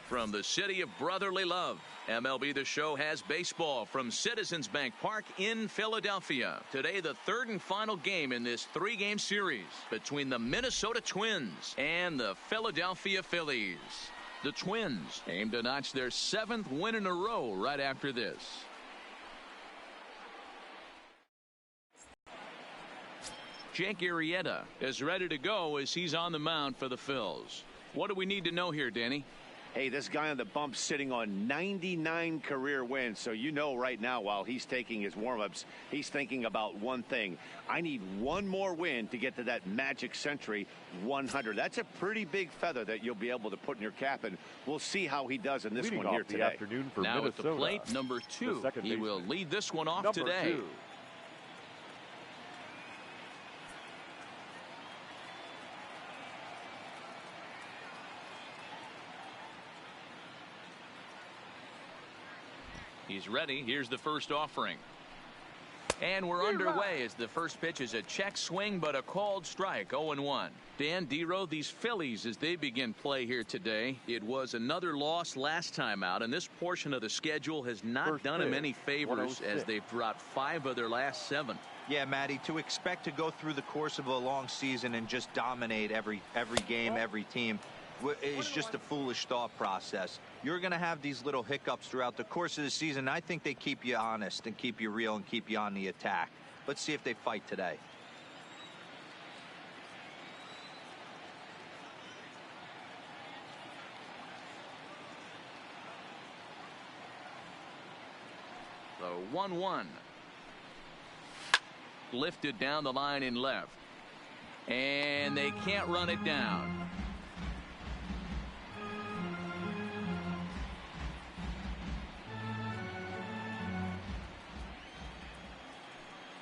From the city of brotherly love, MLB The Show has baseball from Citizens Bank Park in Philadelphia. Today, the third and final game in this three-game series between the Minnesota Twins and the Philadelphia Phillies. The Twins aim to notch their 7th win in a row right after this. Jake Arrieta is ready to go as he's on the mound for the Phils. What do we need to know here, Danny? Hey, this guy on the bump sitting on 99 career wins. So you know right now while he's taking his warm-ups, he's thinking about one thing. I need one more win to get to that magic century 100. That's a pretty big feather that you'll be able to put in your cap, and we'll see how he does in this one here today. Afternoon for now Minnesota, at the plate, number 2. He will lead this one off number today. 2. He's ready. Here's the first offering. And we're underway as the first pitch is a check swing, but a called strike, 0-1. Dan Dero, these Phillies, as they begin play here today, it was another loss last time out, and this portion of the schedule has not done them any favors as they've dropped 5 of their last 7. Yeah, Matty, to expect to go through the course of a long season and just dominate every game, every team, is just a foolish thought process. You're going to have these little hiccups throughout the course of the season. I think they keep you honest and keep you real and keep you on the attack. Let's see if they fight today. The 1-1. Lifted down the line in left. And they can't run it down.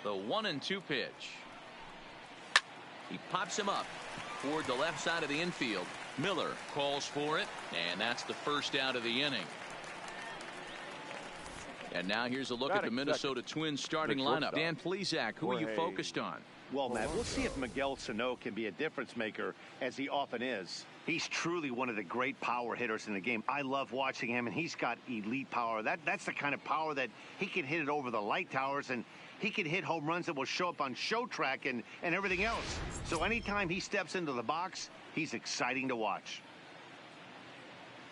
The 1-2 pitch. He pops him up toward the left side of the infield. Miller calls for it, and that's the first out of the inning. And now here's a look at the Minnesota Twins starting lineup. Dan Plesac, who are you focused on? Well, Matt, we'll see if Miguel Sano can be a difference maker, as he often is. He's truly one of the great power hitters in the game. I love watching him, and he's got elite power. That's the kind of power that he can hit it over the light towers, and he can hit home runs that will show up on Show Track and everything else. So anytime he steps into the box, he's exciting to watch.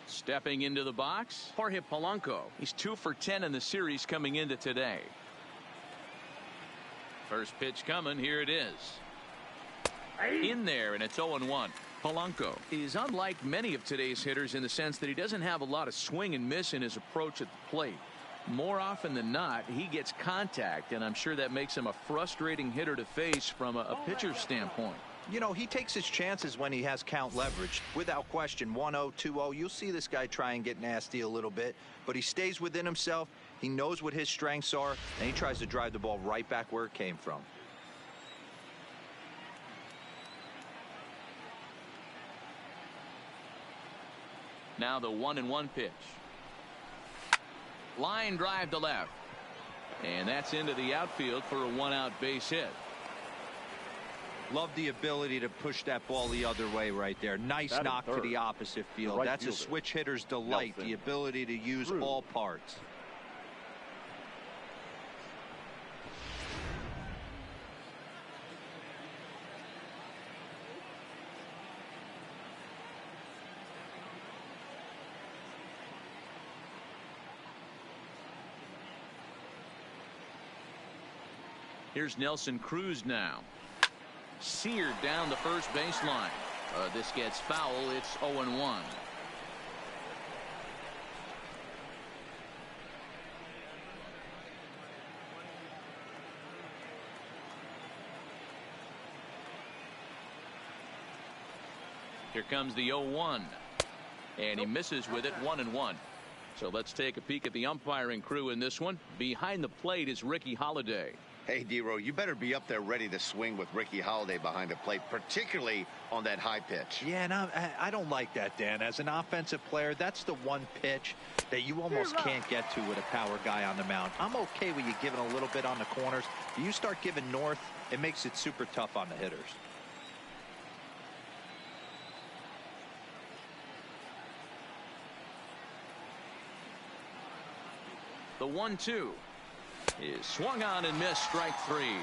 Stepping into the box, Jorge Polanco. He's 2 for 10 in the series coming into today. First pitch coming. Here it is. In there, and it's 0-1. Polanco is unlike many of today's hitters in the sense that he doesn't have a lot of swing and miss in his approach at the plate. More often than not, he gets contact, and I'm sure that makes him a frustrating hitter to face from a pitcher's standpoint. You know, he takes his chances when he has count leverage. Without question, 1-0, 2-0, you'll see this guy try and get nasty a little bit, but he stays within himself. He knows what his strengths are, and he tries to drive the ball right back where it came from. Now the 1-1 pitch. Line drive to left. And that's into the outfield for a 1-out base hit. Love the ability to push that ball the other way right there. Nice knock to the opposite field. That's a switch hitter's delight, the ability to use all parts. Here's Nelson Cruz now. Seared down the first baseline. This gets foul. It's 0-1. Here comes the 0-1. And he misses with it, 1-1. So let's take a peek at the umpiring crew in this one. Behind the plate is Ricky Holiday. Hey, Dero, you better be up there ready to swing with Ricky Holiday behind the plate, particularly on that high pitch. Yeah, and I don't like that, Dan. As an offensive player, that's the one pitch that you almost can't get to with a power guy on the mound. I'm okay with you giving a little bit on the corners. You start giving north, it makes it super tough on the hitters. The 1-2 is swung on and missed. Strike three.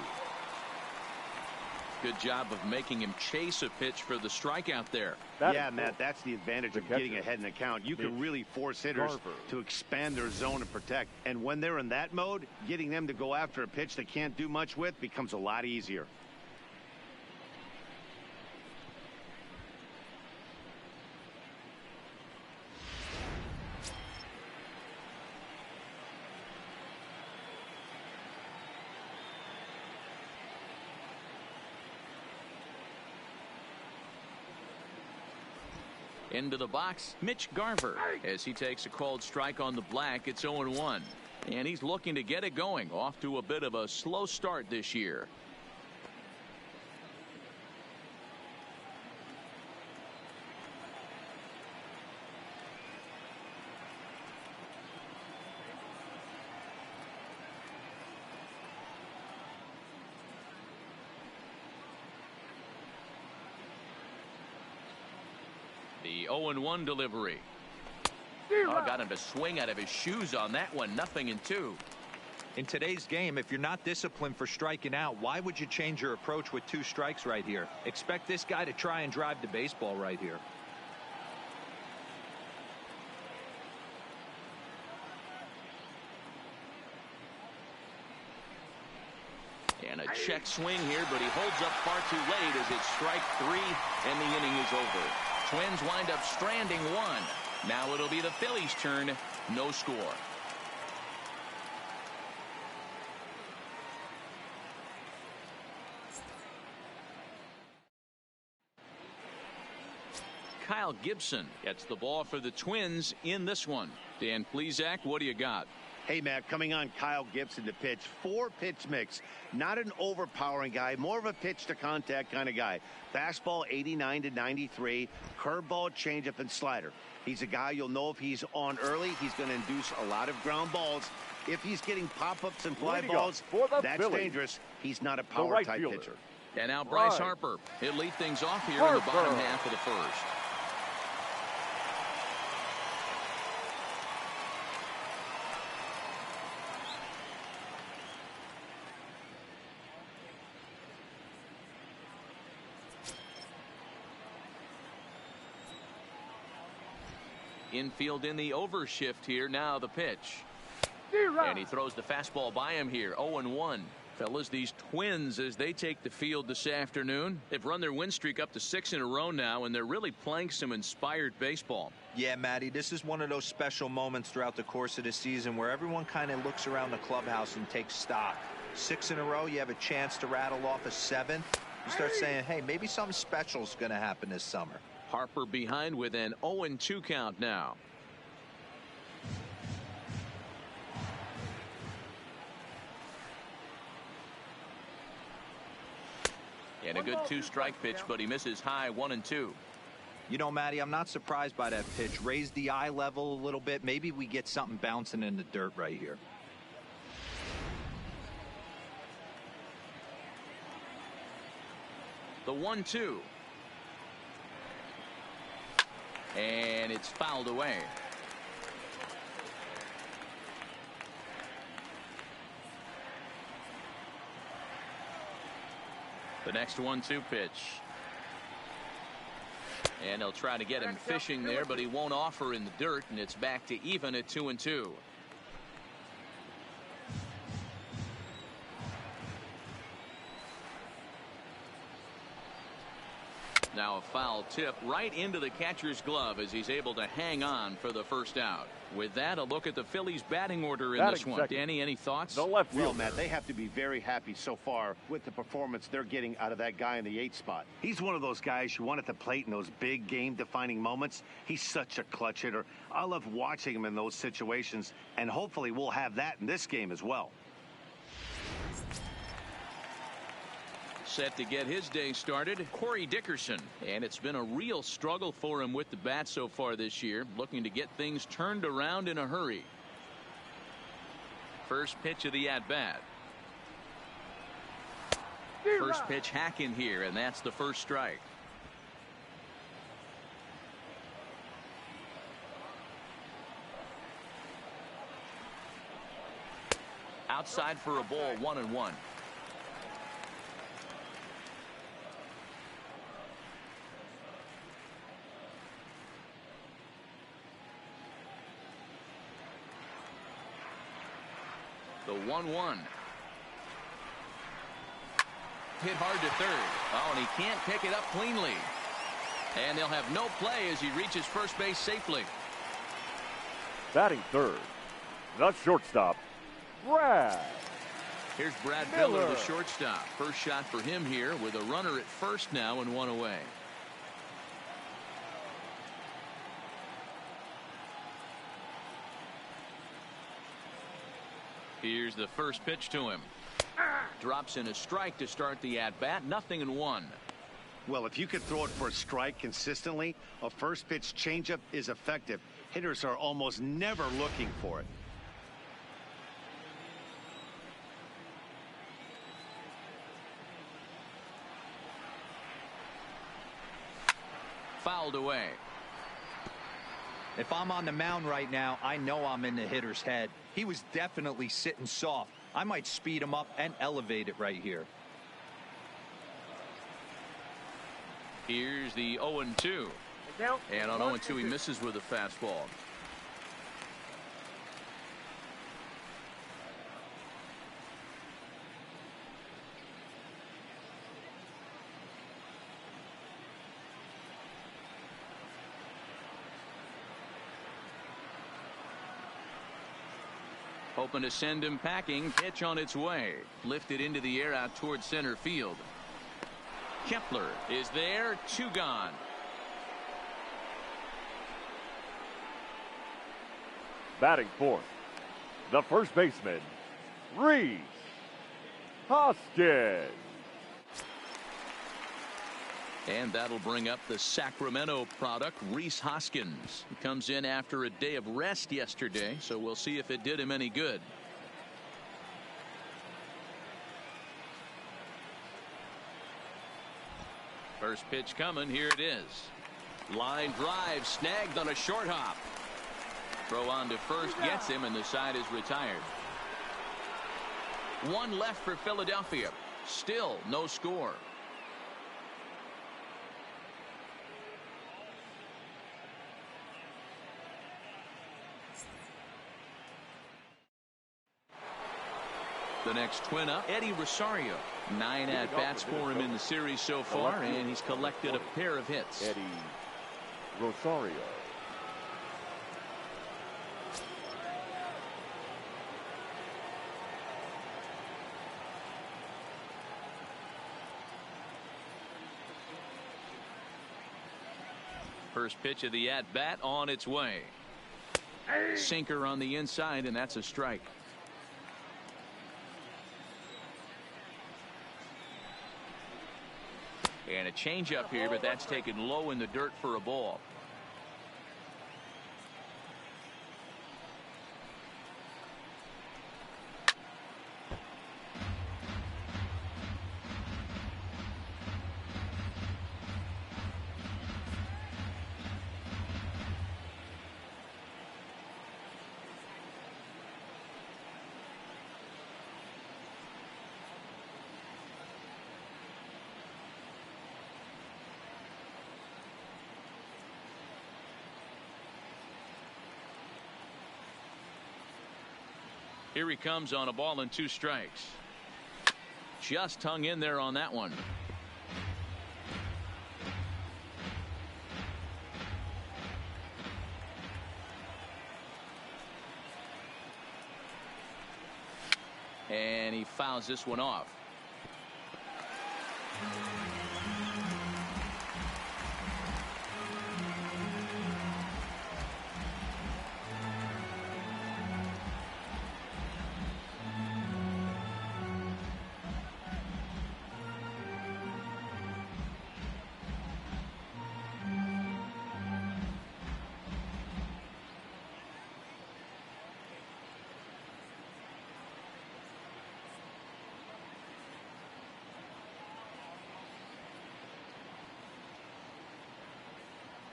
Good job of making him chase a pitch for the strikeout there. Yeah, Matt, that's the advantage of getting ahead in the count. You can really force hitters to expand their zone and protect. And when they're in that mode, getting them to go after a pitch they can't do much with becomes a lot easier. Into the box, Mitch Garver, as he takes a called strike on the black. It's 0-1. And he's looking to get it going. Off to a bit of a slow start this year. The 0-1 delivery. Oh, got him to swing out of his shoes on that one. 0-2. In today's game, if you're not disciplined for striking out, why would you change your approach with 2 strikes right here? Expect this guy to try and drive the baseball right here. And a check swing here, but he holds up far too late as it's strike 3 and the inning is over. Twins wind up stranding 1. Now it'll be the Phillies' turn. No score. Kyle Gibson gets the ball for the Twins in this one. Dan Plesac, what do you got? Hey, Matt, coming on Kyle Gibson to pitch. 4-pitch mix. Not an overpowering guy, more of a pitch to contact kind of guy. Fastball 89 to 93, curveball, changeup, and slider. He's a guy you'll know if he's on early, he's going to induce a lot of ground balls. If he's getting pop-ups and fly balls, that's dangerous. He's not a power type pitcher. And now Bryce Harper. He'll lead things off here in the bottom half of the first. Infield in the overshift here. Now the pitch. And he throws the fastball by him here. 0-1. Fellas, these Twins, as they take the field this afternoon, they've run their win streak up to 6 in a row now, and they're really playing some inspired baseball. Yeah, Matty, this is one of those special moments throughout the course of the season where everyone kind of looks around the clubhouse and takes stock. 6 in a row, you have a chance to rattle off a 7th. You start saying, hey, maybe something special is going to happen this summer. Harper behind with an 0-2 count now. And a good 2-strike pitch, but he misses high. 1-2. You know, Matty, I'm not surprised by that pitch. Raise the eye level a little bit. Maybe we get something bouncing in the dirt right here. The 1-2. And it's fouled away. The next 1-2 pitch. And they'll try to get him fishing there, but he won't offer in the dirt, and it's back to even at 2-2. Now a foul tip right into the catcher's glove as he's able to hang on for the first out. With that, a look at the Phillies batting order in this one. Danny, any thoughts? Well, Matt, they have to be very happy so far with the performance they're getting out of that guy in the 8th spot. He's one of those guys you want at the plate in those big game-defining moments. He's such a clutch hitter. I love watching him in those situations, and hopefully we'll have that in this game as well. Set to get his day started, Corey Dickerson. And it's been a real struggle for him with the bat so far this year, looking to get things turned around in a hurry. First pitch of the at-bat. First pitch hacking here, and that's the first strike. Outside for a ball, 1-1. The 1-1. Hit hard to third. Oh, and he can't pick it up cleanly. And they'll have no play as he reaches first base safely. Batting third, the shortstop, Brad. Here's Brad Miller, the shortstop. First shot for him here with a runner at first now and one away. Here's the first pitch to him. Drops in a strike to start the at-bat. 0-1. Well, if you could throw it for a strike consistently, a first pitch changeup is effective. Hitters are almost never looking for it. Fouled away. If I'm on the mound right now, I know I'm in the hitter's head. He was definitely sitting soft. I might speed him up and elevate it right here. Here's the 0-2. And on 0-2 he misses with a fastball. Hoping to send him packing. Pitch on its way. Lifted into the air out towards center field. Kepler is there. 2 gone. Batting fourth, the first baseman, Rhys Hoskins. And that'll bring up the Sacramento product, Rhys Hoskins. He comes in after a day of rest yesterday, so we'll see if it did him any good. First pitch coming. Here it is. Line drive snagged on a short hop. Throw on to first gets him, and the side is retired. 1 left for Philadelphia. Still no score. The next twin up, Eddie Rosario. 9 at-bats for him in the series so far, and he's collected a pair of hits. Eddie Rosario. First pitch of the at-bat on its way. Sinker on the inside, and that's a strike. And a changeup here, but that's taken low in the dirt for a ball. Here he comes on a ball and 2 strikes. Just hung in there on that one. And he fouls this one off.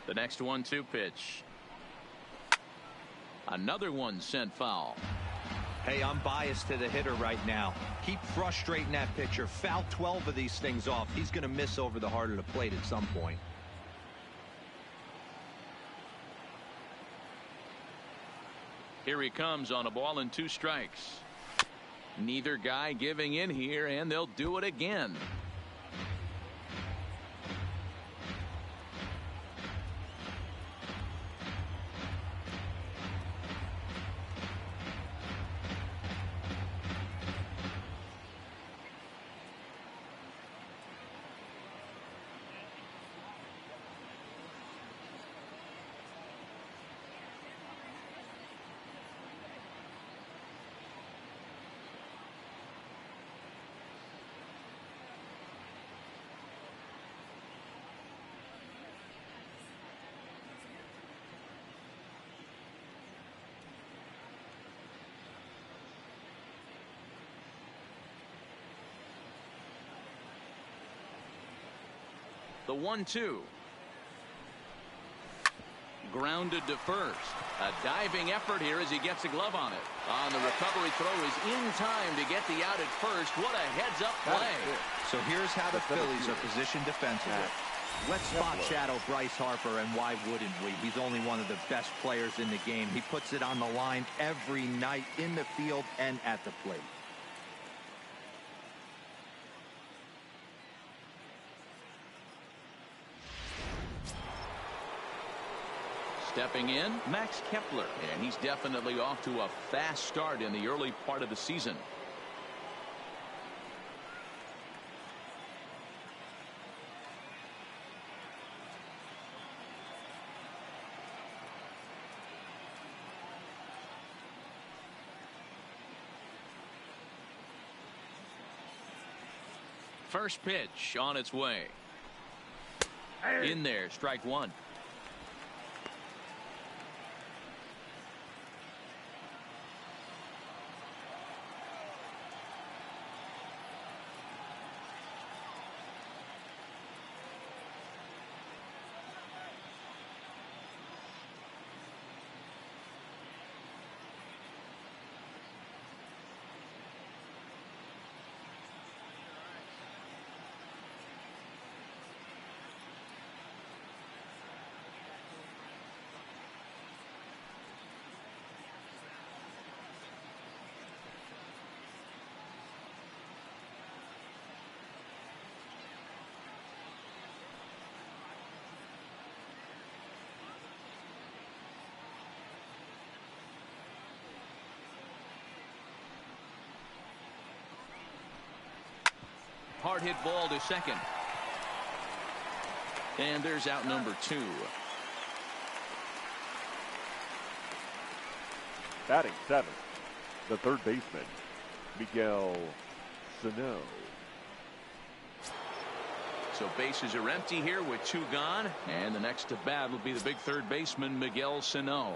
The next 1-2 pitch. Another one sent foul. Hey, I'm biased to the hitter right now. Keep frustrating that pitcher. Foul 12 of these things off. He's going to miss over the heart of the plate at some point. Here he comes on a ball and 2 strikes. Neither guy giving in here, and they'll do it again. The 1-2. Grounded to first. A diving effort here as he gets a glove on it. On the recovery throw is in time to get the out at first. What a heads-up play. So here's how the Phillies are positioned defensively. Let's spot shadow Bryce Harper, and why wouldn't we? He's only one of the best players in the game. He puts it on the line every night in the field and at the plate. Stepping in, Max Kepler, and he's definitely off to a fast start in the early part of the season. First pitch on its way. In there, strike 1. Hard hit ball to second. And there's out number 2. Batting 7th, the third baseman, Miguel Sano. So bases are empty here with 2 gone. And the next to bat will be the big third baseman, Miguel Sano.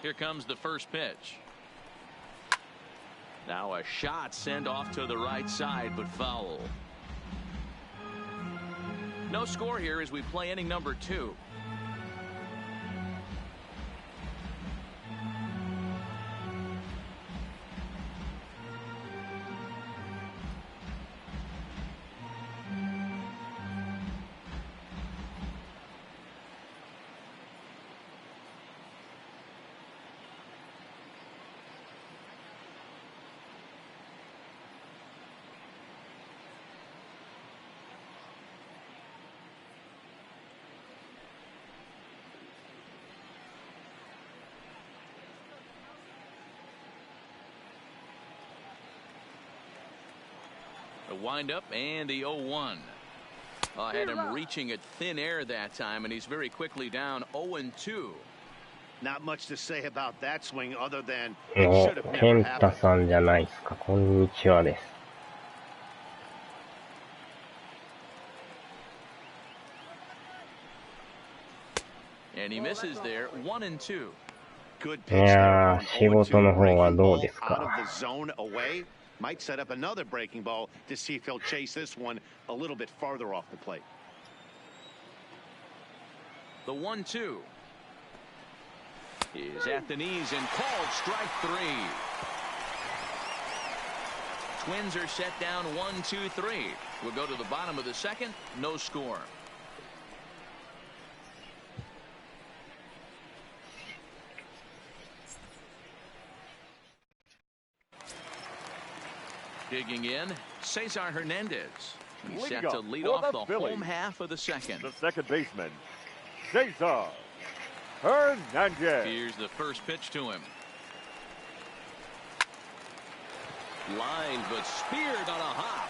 Here comes the first pitch. Now a shot sent off to the right side, but foul. No score here as we play inning number 2. The windup and the 0-1. Had him reaching at thin air that time, and he's very quickly down 0-2. Not much to say about that swing other than ケンタさんじゃないですか。こんにちはです。And he misses there, 1-2. Good い pitch や there. ー、仕事の方はどうです Out of か。 the zone away. Might set up another breaking ball to see if he'll chase this one a little bit farther off the plate. The 1-2 is at the knees and called strike 3. Twins are set down 1-2-3. We'll go to the bottom of the second. No score. Digging in, Cesar Hernandez. He's set to lead off the home half of the second. The second baseman, Cesar Hernandez. Here's the first pitch to him. Line, but speared on a hop.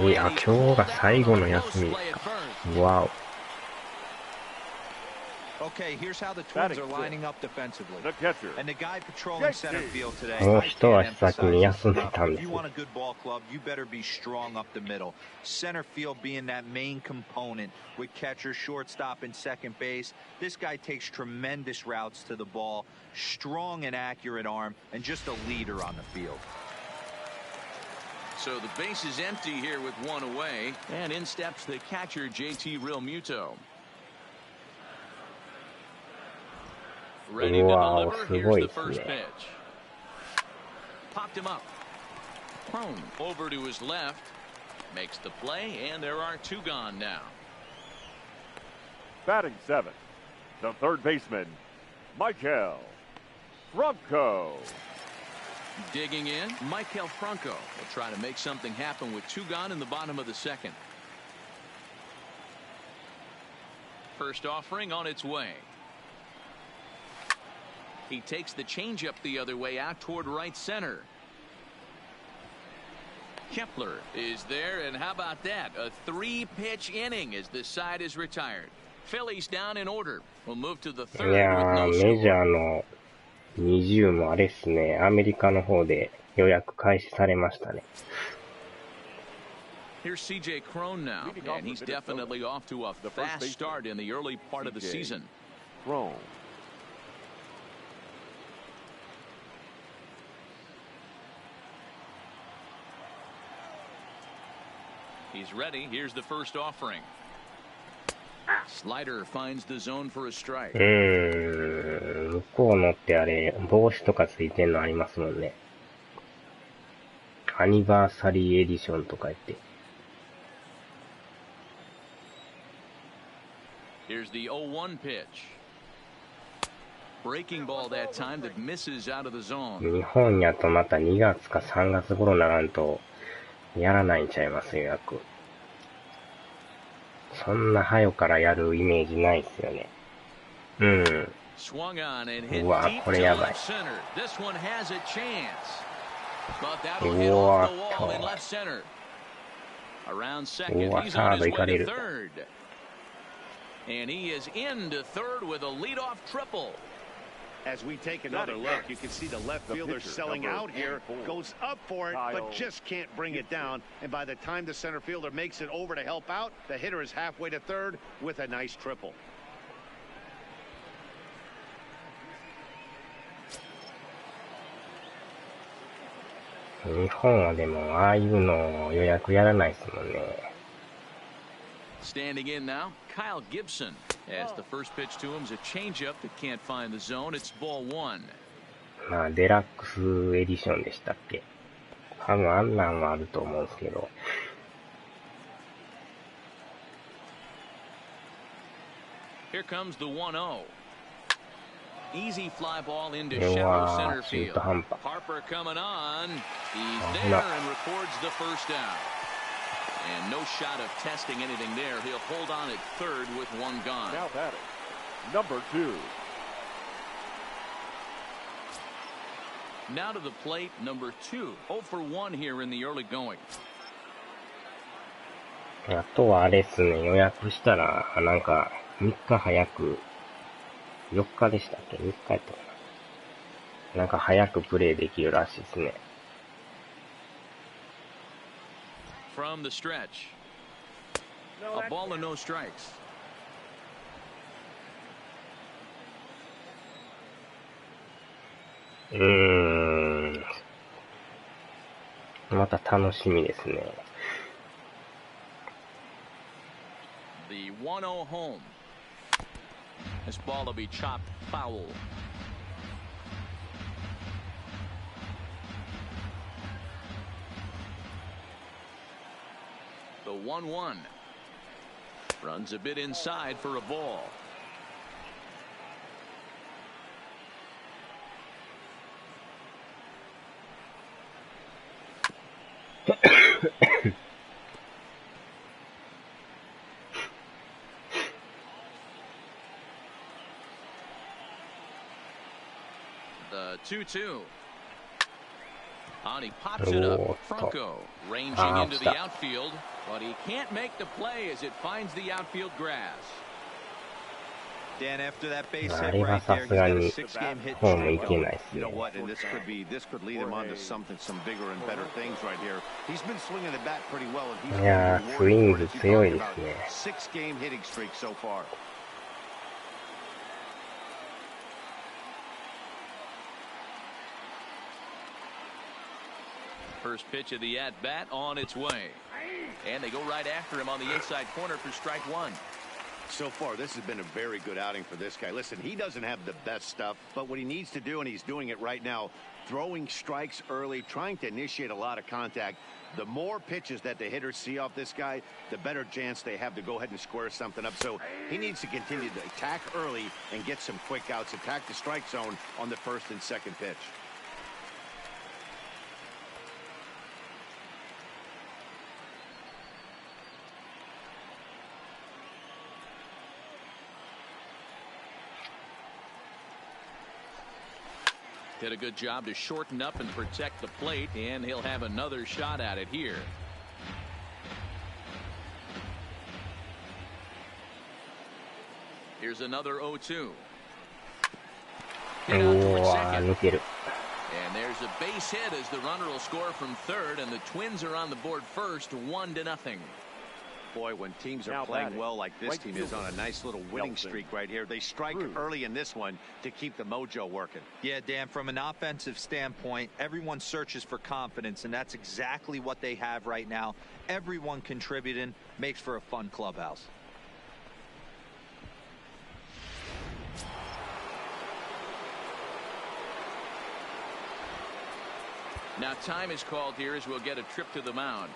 いや、今日が最後の休みですか。わお。Okay, here's how the Twins are lining up defensively. The catcher. And the guy patrolling center field today. この人は先に休んでたんで If す you ね。 want a good ball club, you better be strong up the middle. Center field being that main component with catcher, shortstop, and second base. This guy takes tremendous routes to the ball, strong and accurate arm, and just a leader on the field. So the base is empty here with one away, and in steps the catcher, JT Realmuto. Ready to Wow, deliver. すごい Here's で the す first ね。 pitch. Popped him up. Prone over to his left. Makes the play, and there are two gone now. Batting seventh, the third baseman, Michael Franco. Digging in, Michael Franco will try to make something happen with two gone in the bottom of the second. First offering on its way. He takes the changeup the other way out toward right center. Kepler is there, and how about that? A three-pitch inning as this side is retired. Phillies down in order. We'll move to the い third や with ー、 no メジャ score. ーの20もあれっすね。アメリカの方で予約開始されましたね。Here's C.J. Crone now, and he's definitely off to a fast start in the early part of the season. Crone. He's ready. Here's the first offering. Slider finds the zone for a strike. 向こうのってあれ、帽子とかついてんのありますもんね。アニバーサリーエディションとか言って。Here's the 0-1 pitch. Breaking ball that time that misses out of the zone. 日本やとまた2月か3月頃ならんと、やらないんちゃいます予約。そんな早からやるイメージないっすよね。うん。Swung on and hit うわ、 deep こ to れやば left い。center. This one has a chance. But that'll hit off the wall in left center. Around second, he's on his way to third. And he is into third with a leadoff triple. As we take another look, you can see the left fielder selling out here, goes up for it, but just can't bring it down. And by the time the center fielder makes it over to help out, the hitter is halfway to third with a nice triple. 日本はでも、ああいうの予約やらないっすもんね。Standing in now, Kyle Gibson. As the first pitch to him is a changeup that can't find the zone. It's ball one. まあ、デラックスエディションでしたっけ。多分あんなんはあると思うんですけど。Here comes the 1-0. Easy fly ball into shallow center field. Harper coming on. He's there and records the first down. And no shot of testing anything there. He'll hold on at third with one gone. Now batting, number 2. Now to the plate, number 2. 0 for 1 here in the early going. あとはあれっすね、予約したら、なんか、3日早く、4日でしたっけ ?3 日やったかな。なんか早くプレイできるらしいですね。From the stretch. A ball and no strikes. また楽しみですね。The 1-0 home. This ball will be chopped foul. The 1-1. Runs a bit inside for a ball. The 2-2. And he pops it up. Franco ranging into the outfield, but he can't make the play as it finds the outfield grass. Dan, after that base hit right there, he's got a 6-game hit streak. You know what? And this could lead him on to some bigger and better things right here. He's been swinging the bat pretty well, and he's been rewarded for it. You talked about 6-game hitting streak so far. First pitch of the at-bat on its way. And they go right after him on the inside corner for strike one. So far, this has been a very good outing for this guy. Listen, he doesn't have the best stuff, but what he needs to do, and he's doing it right now, throwing strikes early, trying to initiate a lot of contact. The more pitches that the hitters see off this guy, the better chance they have to go ahead and square something up. So he needs to continue to attack early and get some quick outs, attack the strike zone on the first and second pitch. Did a good job to shorten up and protect the plate, and he'll have another shot at it here. Here's another 0-2. Hit out towards second. And there's a base hit as the runner will score from third, and the Twins are on the board first, 1-0. Boy, when teams are playing well like this team is on a nice little winning streak right here, they strike early in this one to keep the mojo working. Yeah, Dan, from an offensive standpoint, everyone searches for confidence, and that's exactly what they have right now. Everyone contributing makes for a fun clubhouse. Now time is called here as we'll get a trip to the mound.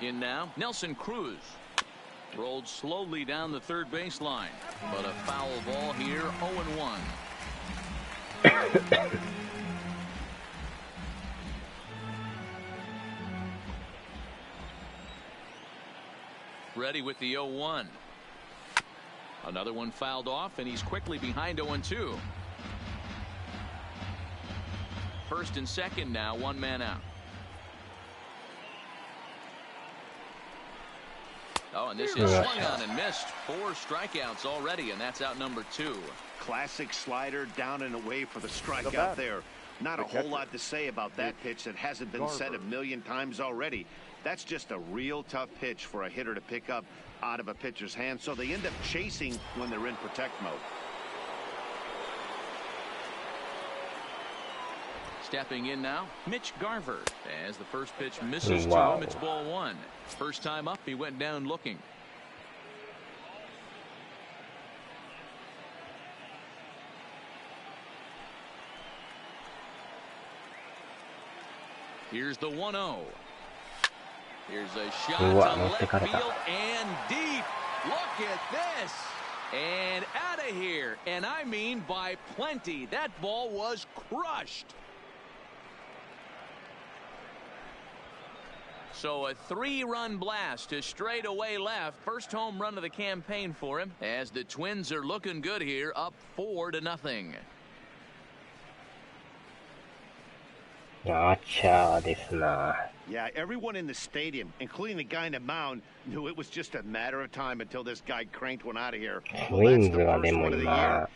In now, Nelson Cruz. Rolled slowly down the third baseline, but a foul ball here, 0-1. Ready with the 0-1. Another one fouled off, and he's quickly behind 0-2. First and second now, one man out. Oh, and this is swung on and missed. 4 strikeouts already, and that's out number 2. Classic slider down and away for the strikeout there. Not a whole lot to say about that pitch that hasn't been said a million times already. That's just a real tough pitch for a hitter to pick up out of a pitcher's hand, so they end up chasing when they're in protect mode. Stepping in now, Mitch Garver. As the first pitch misses to him, it's ball 1. First time up, he went down looking. Here's the 1-0. Here's a shot to left field and deep. Look at this. And out of here. And I mean by plenty. That ball was crushed. So a 3-run blast to straightaway left. First home run of the campaign for him, as the Twins are looking good here, up 4-0. アーチャーですな。 Yeah, everyone in the stadium, including the guy in the mound, knew it was just a matter of time until this guy cranked one out of here. ツインズがでも今、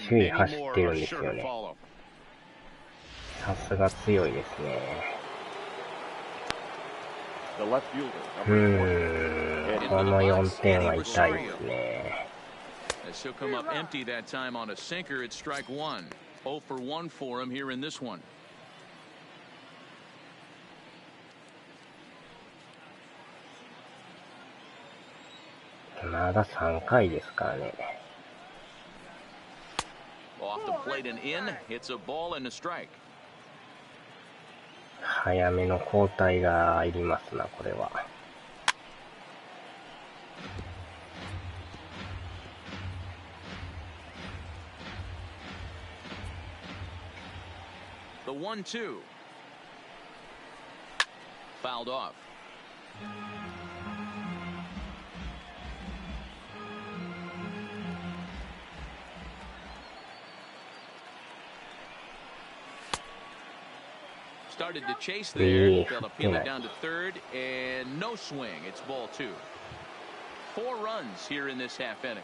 首位走ってるんですよね。さすが強いですね。この4点は痛いですね。As he'll come up empty that time on a sinker at strike one. 0 for 1 for him here in this one. まだ3回ですからね。Off the plate and in. It's a ball and a strike. 早めの交代がいりますな、これは。The 1-2. Fouled off. Started to chase there. They'll it down to third, and no swing. It's ball 2. 4 runs here in this half inning.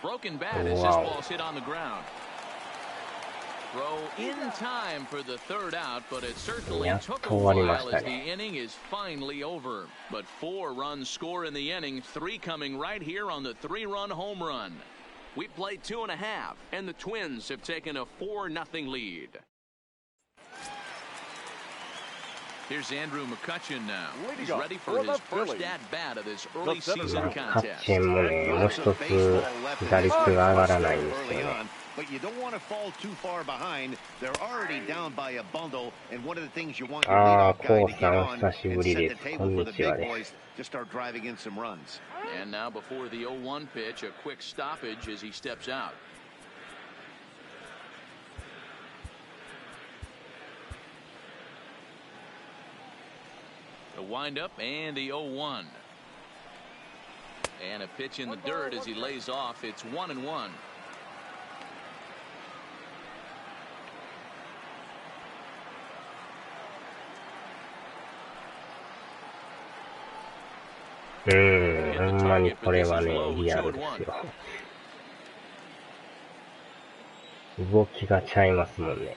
Broken bat as this ball's hit on the ground. Throw in time for the third out, but it certainly took a while as the inning is finally over. But 4 runs score in the inning, 3 coming right here on the 3-run home run. We played 2.5, and the Twins have taken a 4-0 lead. Here's Andrew McCutchen now. He's ready for his first at-bat of this early season contest. もね、もう一つ打率が上がらないんですよね。But you don't want to fall too far behind. They're already down by a bundle, and one of the things you want your leadoff guy to get on and set the table for the big boys to start driving in some runs. And now before the 0-1 pitch, a quick stoppage as he steps out. The windup and the 0-1. And a pitch in the dirt as he lays off. It's 1-1. ほんまにこれはね、リアルですよ。動きがちゃいますもんね。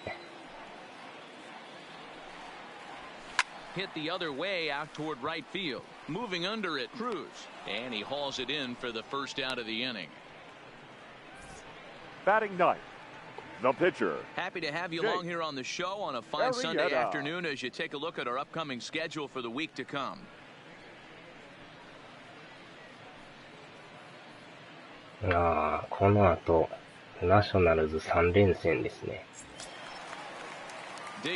Hit the other way out toward right field. Moving under it, Cruz. And he hauls it in for the first out of the inning. Batting ninth, the pitcher. Happy to have you along here on the show on a fine Sunday afternoon as you take a look at our upcoming schedule for the week to come. この後、ナショナルズ3連戦ですね。こ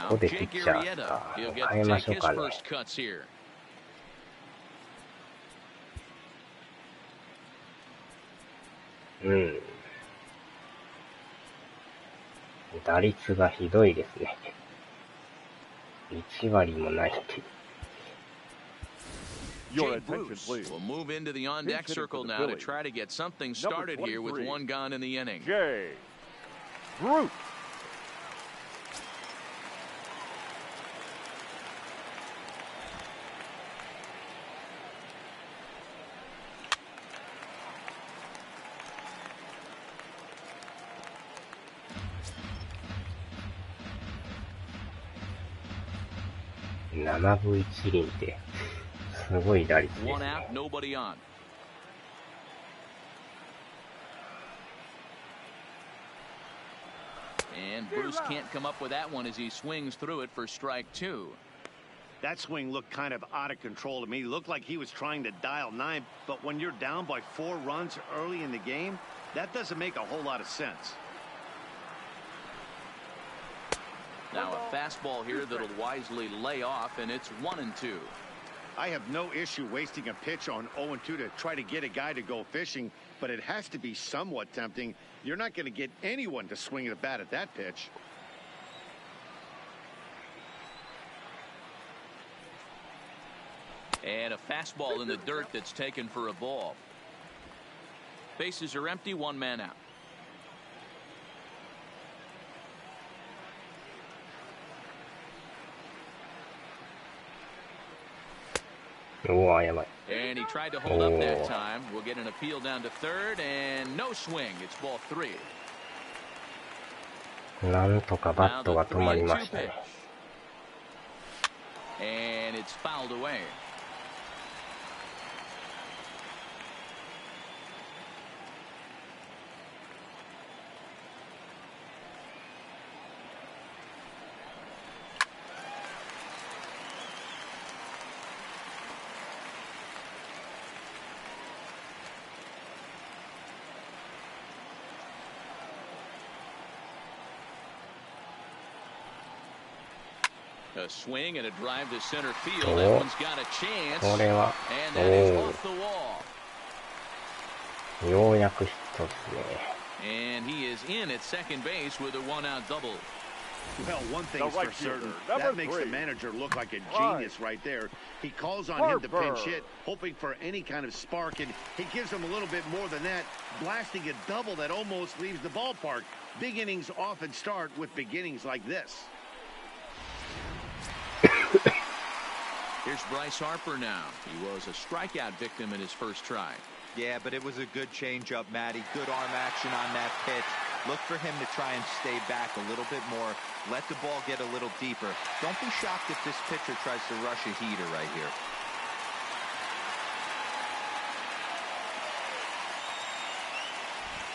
こでピッチャーか。変えましょうかね。打率がひどいですね。1割もないって。Jay Bruce will move into the on-deck circle now to try to get something started here with 1 gone in the inning. Jay Bruce.7分1厘ってすごい打率ですね。 One out, nobody on. And Bruce can't come up with that one as he swings through it for strike 2. That swing looked kind of out of control to me. It looked like he was trying to dial 9, but when you're down by 4 runs early in the game, that doesn't make a whole lot of sense. Now a fastball here that'll wisely lay off, and it's 1-2. I have no issue wasting a pitch on 0-2 to try to get a guy to go fishing, but it has to be somewhat tempting. You're not going to get anyone to swing the bat at that pitch. And a fastball in the dirt that's taken for a ball. Bases are empty, one man out. And he tried to hold up that time. We'll get an appeal down to third, and no swing. It's ball 3. なんとかバットが止まりましたね。And it's fouled away. A swing and a drive to center field. That one's got a chance. And that is off the wall. ようやくヒットですね。And he is in at second base with a one-out double. Well, one thing's for certain. That makes the manager look like a genius right there. He calls on him to pinch hit, hoping for any kind of spark, and he gives him a little bit more than that, blasting a double that almost leaves the ballpark. Big innings often start with beginnings like this. Here's Bryce Harper now. He was a strikeout victim in his first try. Yeah, but it was a good changeup, Matty. Good arm action on that pitch. Look for him to try and stay back a little bit more. Let the ball get a little deeper. Don't be shocked if this pitcher tries to rush a heater right here.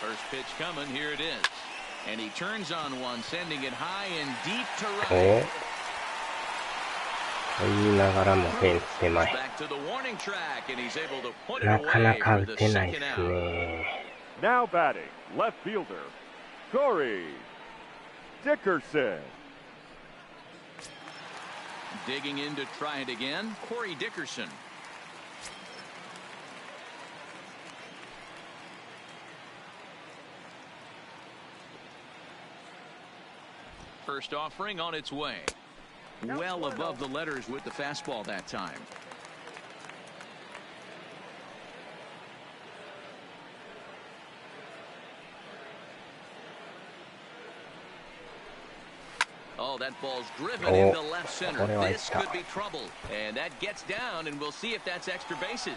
First pitch coming. Here it is. And he turns on one, sending it high and deep to right. 言いながらもフェンス手前。なかなか打てないですね。Now batting, left fielder, Corey Dickerson. Digging in to try it again, Corey Dickerson. First offering on its way. Well above the letters with the fastball that time. Oh, that ball's driven into left center. This could be trouble. And that gets down, and we'll see if that's extra bases.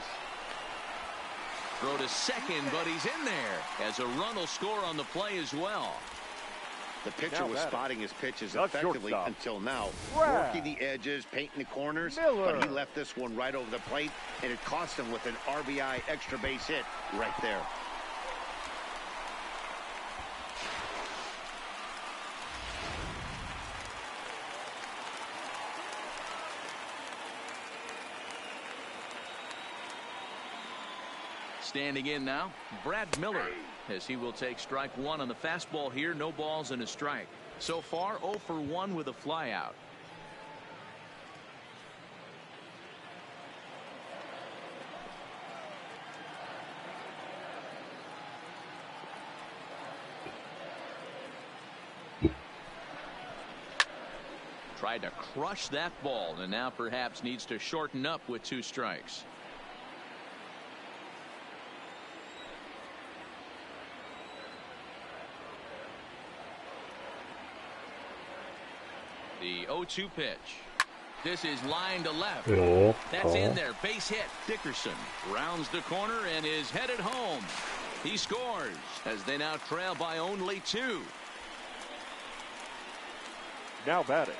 Throw to second, but he's in there, as a run will score on the play as well. The pitcher was spotting his pitches effectively until now, working the edges, painting the corners, but he left this one right over the plate, and it cost him with an RBI extra base hit right there. Standing in now, Brad Miller, as he will take strike one on the fastball here. No balls and a strike. So far, 0 for 1 with a flyout. Tried to crush that ball, and now perhaps needs to shorten up with 2 strikes. The 0-2 pitch. This is line to left. That's in there. Base hit. Dickerson rounds the corner and is headed home. He scores as they now trail by only 2. Now batting,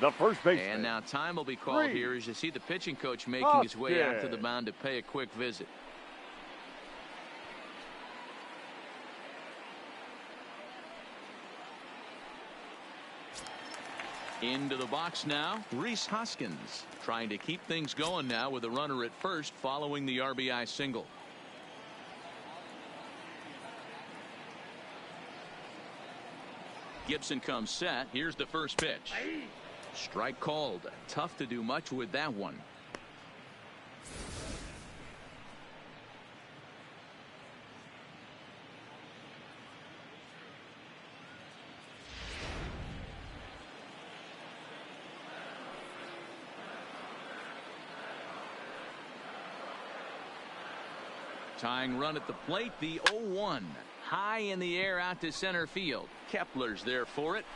the first baseman. And now time will be called here as you see the pitching coach making his way out to the mound to pay a quick visit. Into the box now, Rhys Hoskins trying to keep things going now with a runner at first following the RBI single. Gibson comes set. Here's the first pitch. Strike called. Tough to do much with that one. Tying run at the plate, the 0-1. High in the air out to center field. Kepler's there for it.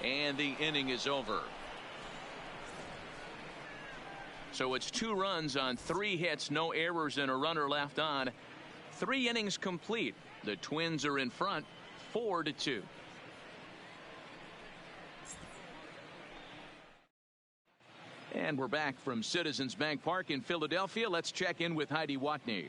And the inning is over. So it's 2 runs on 3 hits, no errors, and a runner left on. 3 innings complete. The Twins are in front, 4-2. And we're back from Citizens Bank Park in Philadelphia. Let's check in with Heidi Watney.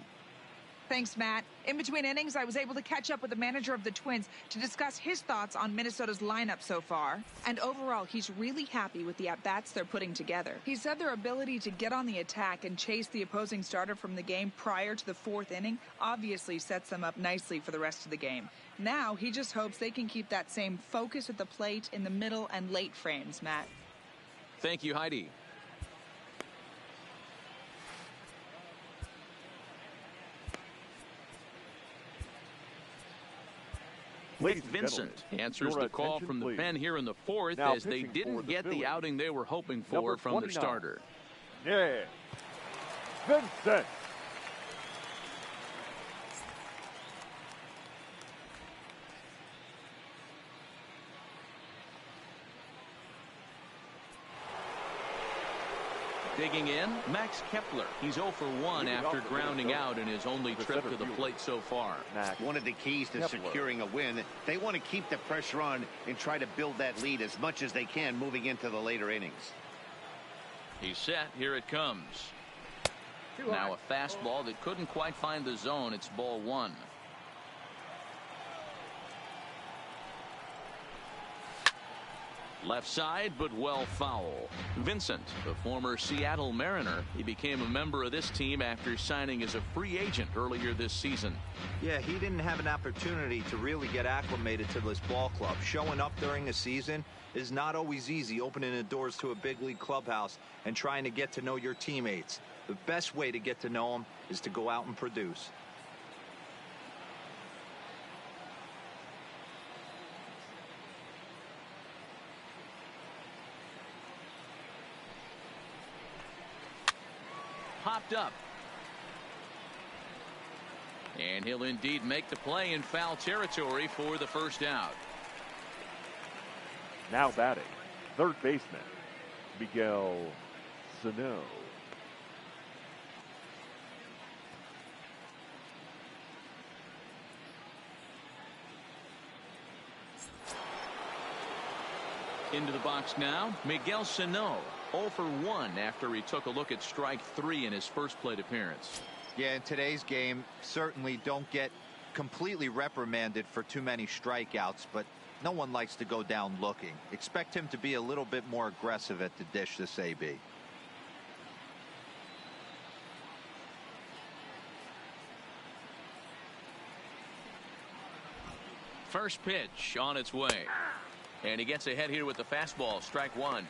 Thanks, Matt. In between innings, I was able to catch up with the manager of the Twins to discuss his thoughts on Minnesota's lineup so far. And overall, he's really happy with the at-bats they're putting together. He said their ability to get on the attack and chase the opposing starter from the game prior to the 4th inning obviously sets them up nicely for the rest of the game. Now, he just hopes they can keep that same focus at the plate in the middle and late frames, Matt. Thank you, Heidi. With Vincent answers the call from the pen here in the 4th as they didn't get the outing they were hoping for from their starter. Yeah, Vincent. Digging in, Max Kepler. He's 0 for 1 after grounding out in his only trip to the plate so far. One of the keys to securing a win, they want to keep the pressure on and try to build that lead as much as they can moving into the later innings. He's set. Here it comes. Now a fastball that couldn't quite find the zone. It's ball 1. Left side, but well foul. Vincent, the former Seattle Mariner, he became a member of this team after signing as a free agent earlier this season. Yeah, he didn't have an opportunity to really get acclimated to this ball club. Showing up during the season is not always easy, opening the doors to a big league clubhouse and trying to get to know your teammates. The best way to get to know them is to go out and produce. Popped up. And he'll indeed make the play in foul territory for the first out. Now batting, third baseman, Miguel Sano. Into the box now, Miguel Sano. 0 for 1 after he took a look at strike 3 in his first plate appearance. Yeah, in today's game, certainly don't get completely reprimanded for too many strikeouts, but no one likes to go down looking. Expect him to be a little bit more aggressive at the dish this AB. First pitch on its way. And he gets ahead here with the fastball, strike 1.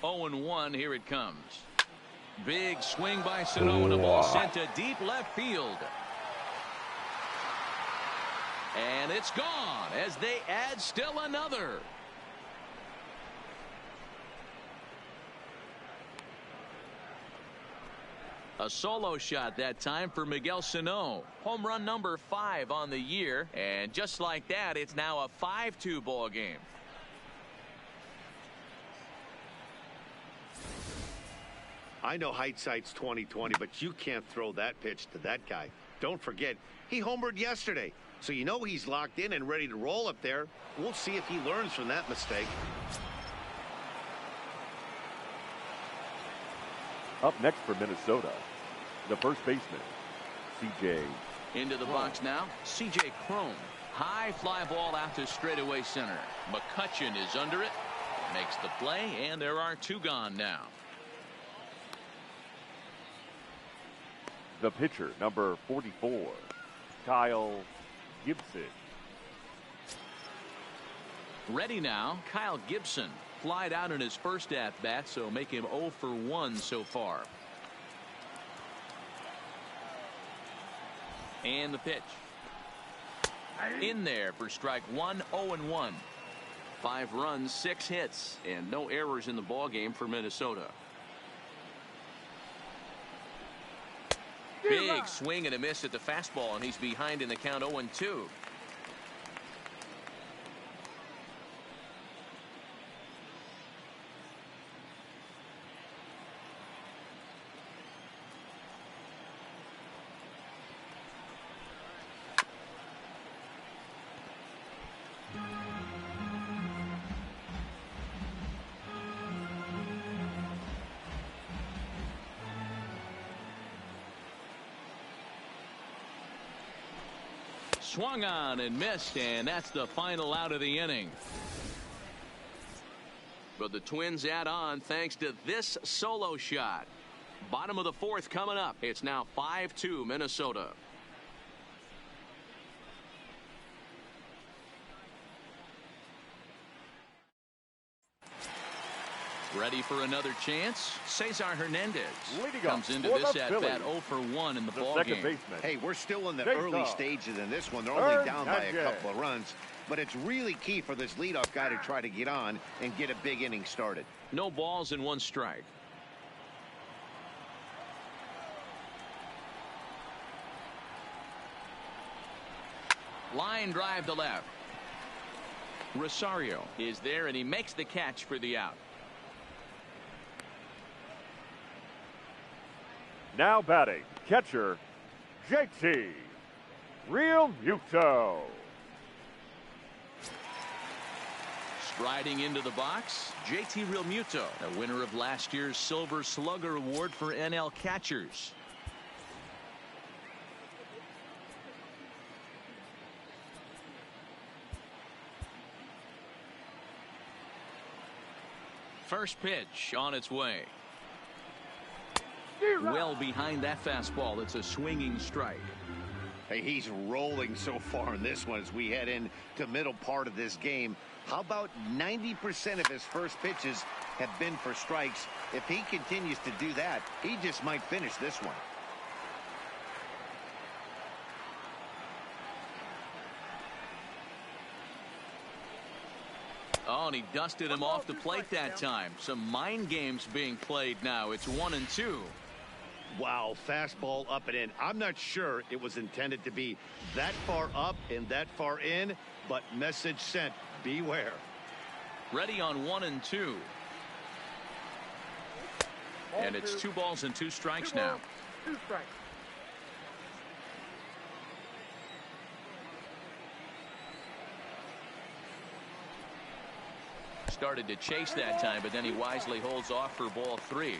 Oh and 1, here it comes. Big swing by Sano, and a ball sent to deep left field. And it's gone as they add still another. A solo shot that time for Miguel Sano. Home run number 5 on the year. And just like that, it's now a 5-2 ball game. I know hindsight's 20/20, but you can't throw that pitch to that guy. Don't forget, he homered yesterday. So you know he's locked in and ready to roll up there. We'll see if he learns from that mistake. Up next for Minnesota, the first baseman, C.J. Into the box now, C.J. Cron. High fly ball out to straightaway center. McCutchen is under it. Makes the play, and there are 2 gone now. The pitcher, number 44, Kyle Gibson. Ready now, Kyle Gibson. Flied out in his first at-bat, so make him 0 for 1 so far. And the pitch. In there for strike one, 0-1. 5 runs, 6 hits, and no errors in the ballgame for Minnesota. Big swing and a miss at the fastball, and he's behind in the count 0-2. Swung on and missed, and that's the final out of the inning. But the Twins add on thanks to this solo shot. Bottom of the 4th coming up. It's now 5-2 Minnesota. Ready for another chance? Cesar Hernandez comes into this at-bat 0 for 1 in the ballgame. Hey, we're still in the early stages in this one. They're only down by a couple of runs. But it's really key for this leadoff guy to try to get on and get a big inning started. No balls and 1 strike. Line drive to left. Rosario is there, and he makes the catch for the out. Now batting, catcher, JT Realmuto. Striding into the box, JT Realmuto, a winner of last year's Silver Slugger Award for NL catchers. First pitch on its way. Well behind that fastball. It's a swinging strike. Hey, he's rolling so far in this one as we head into middle part of this game. How about 90% of his first pitches have been for strikes? If he continues to do that, he just might finish this one. Oh, and he dusted him off the plate that time. Some mind games being played now. It's 1-2. Wow, fastball up and in. I'm not sure it was intended to be that far up and that far in, but message sent. Beware. Ready on 1-2. And it's 2 balls and 2 strikes now. 2 strikes. Started to chase that time, but then he wisely holds off for ball 3.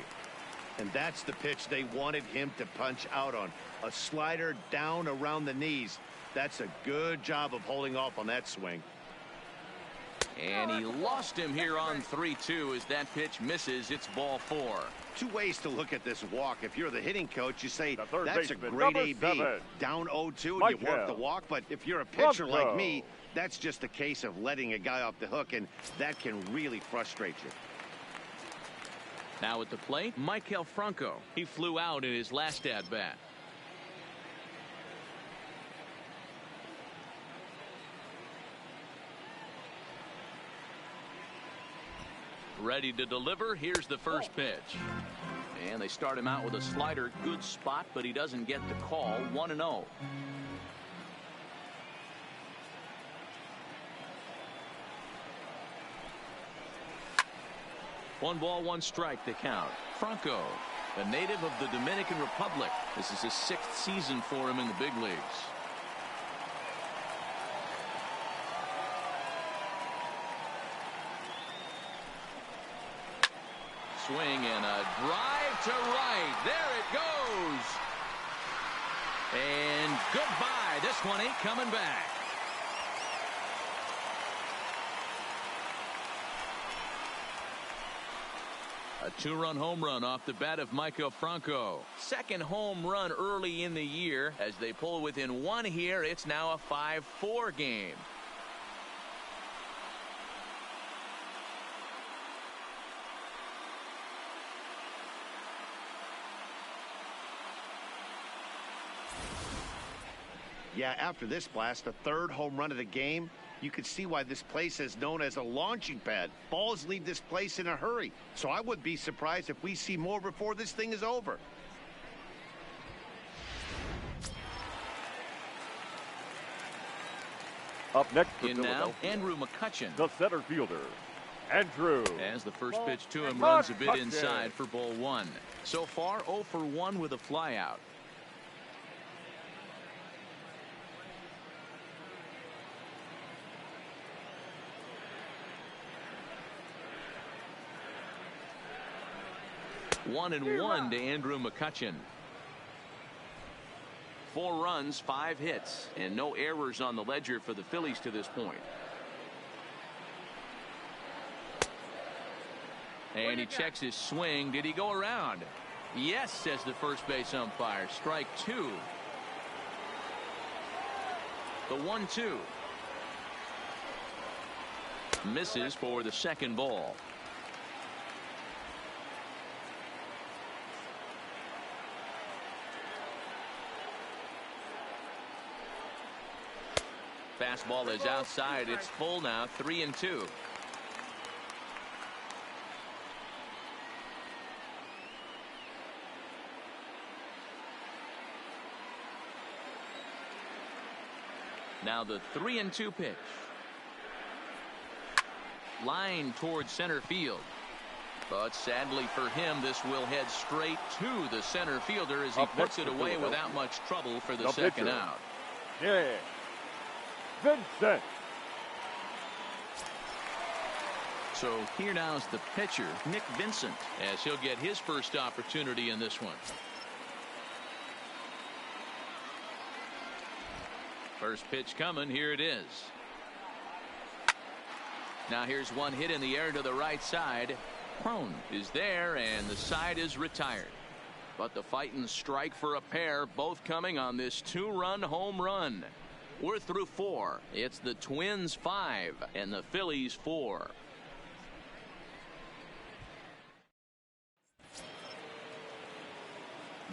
And that's the pitch they wanted him to punch out on. A slider down around the knees. That's a good job of holding off on that swing. And he lost him here on 3-2 as that pitch misses. It's ball 4. 2 ways to look at this walk. If you're the hitting coach, you say that's a baseman, great AB. 7, Down 0-2 and you work the walk. But if you're a pitcher like me, that's just a case of letting a guy off the hook, and that can really frustrate you. Now at the plate, Maikel Franco. He flew out in his last at-bat. Ready to deliver. Here's the first pitch. And they start him out with a slider. Good spot, but he doesn't get the call. 1-0. One ball, 1 strike to count. Franco, a native of the Dominican Republic. This is his 6th season for him in the big leagues. Swing and a drive to right. There it goes. And goodbye. This one ain't coming back. A 2-run home run off the bat of Maikel Franco. Second home run early in the year. As they pull within 1 here, it's now a 5-4 game. Yeah, after this blast, the third home run of the game, you could see why this place is known as a launching pad. Balls leave this place in a hurry. So I would be surprised if we see more before this thing is over. Up next for In now, Philadelphia, Andrew McCutcheon. the center fielder, Andrew. As the first pitch to him runs a bit inside for ball one. So far, 0 for 1 with a flyout. One and one to Andrew McCutcheon. 4 runs, 5 hits, and no errors on the ledger for the Phillies to this point. And he checks his swing. Did he go around? Yes, says the first base umpire. Strike 2. The 1-2. Misses for the second ball. Fastball is outside. It's full now. 3-2. Now the 3-2 pitch. Line towards center field. But sadly for him, this will head straight to the center fielder as he puts it away without much trouble for the second out. Yeah. Vincent. So here now is the pitcher, Nick Vincent, as he'll get his first opportunity in this one. First pitch coming. Here it is. Now here's one hit in the air to the right side. Crone is there, and the side is retired. But the fighting strike for a pair, both coming on this 2-run home run. We're through 4. It's the Twins 5 and the Phillies 4.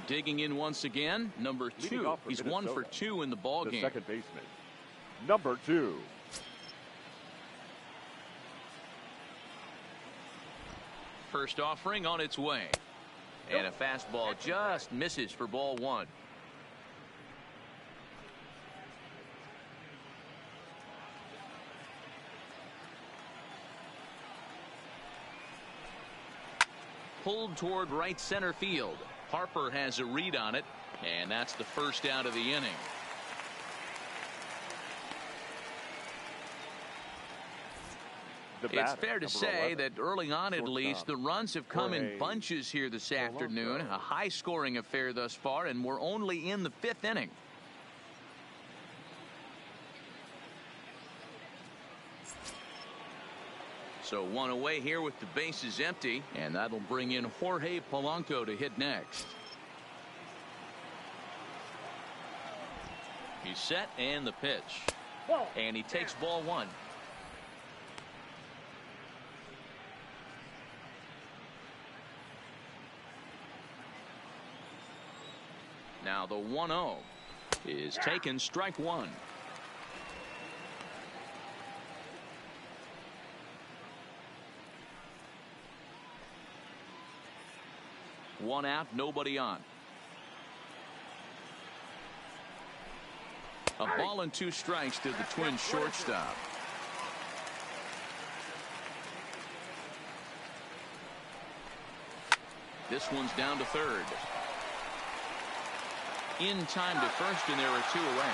Digging in once again, number 2. He's 1 for 2 in the ball game. Second baseman, number 2. First offering on its way. And a fastball just misses for ball 1. Pulled toward right center field. Harper has a read on it, and that's the first out of the inning. It's fair to say that early on, at least, the runs have come in bunches here this afternoon. A high-scoring affair thus far, and we're only in the 5th inning. So 1 away here with the bases empty, and that'll bring in Jorge Polanco to hit next. He's set, and the pitch. And he takes ball 1. Now the 1-0 is taken, strike 1. One out, nobody on. A ball and 2 strikes to the Twins shortstop. This one's down to third. In time to first, and there are 2 away.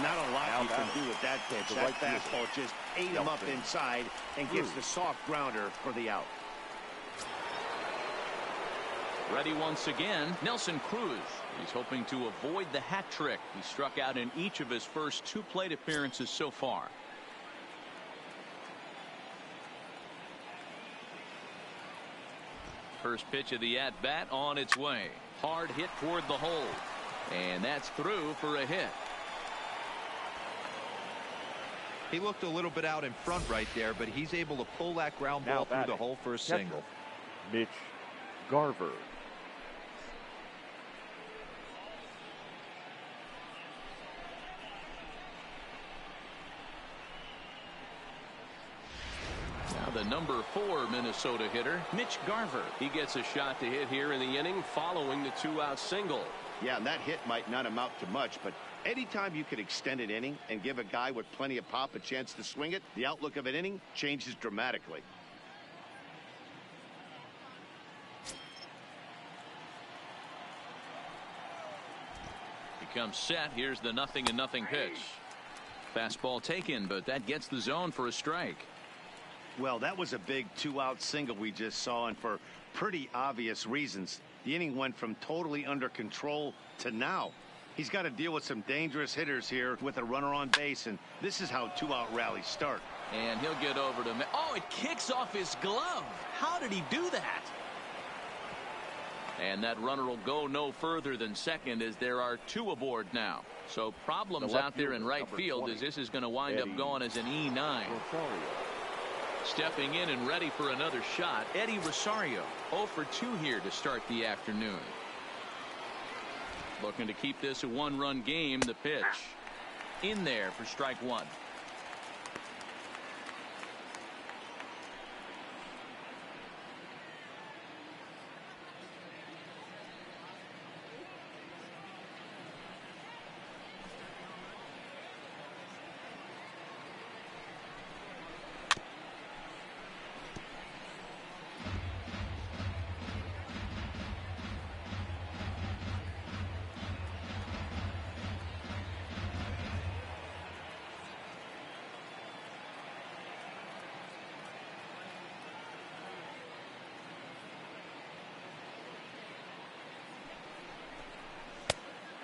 Not a lot you can do with that pitch. That fastball just ate him up inside and gets the soft grounder for the out. Ready once again, Nelson Cruz. He's hoping to avoid the hat trick. He struck out in each of his first 2 plate appearances so far. First pitch of the at-bat on its way. Hard hit toward the hole. And that's through for a hit. He looked a little bit out in front right there, but he's able to pull that ground ball through the hole for a single. Mitch Garver. The number 4 Minnesota hitter, Mitch Garver. He gets a shot to hit here in the inning following the 2-out single. Yeah, and that hit might not amount to much, but anytime you can extend an inning and give a guy with plenty of pop a chance to swing it, the outlook of an inning changes dramatically. He comes set. Here's the 0-0 pitch. Fastball taken, but that gets the zone for a strike. Well, that was a big 2-out single we just saw, and for pretty obvious reasons. The inning went from totally under control to now. He's got to deal with some dangerous hitters here with a runner on base, and this is how 2-out rallies start. And he'll get over to... Oh, it kicks off his glove. How did he do that? And that runner will go no further than second as there are 2 aboard now. So problems out there in right field 20, as this is going to wind up going as an E9. Stepping in and ready for another shot, Eddie Rosario. 0 for 2 here to start the afternoon. Looking to keep this a 1-run game. The pitch in there for strike 1.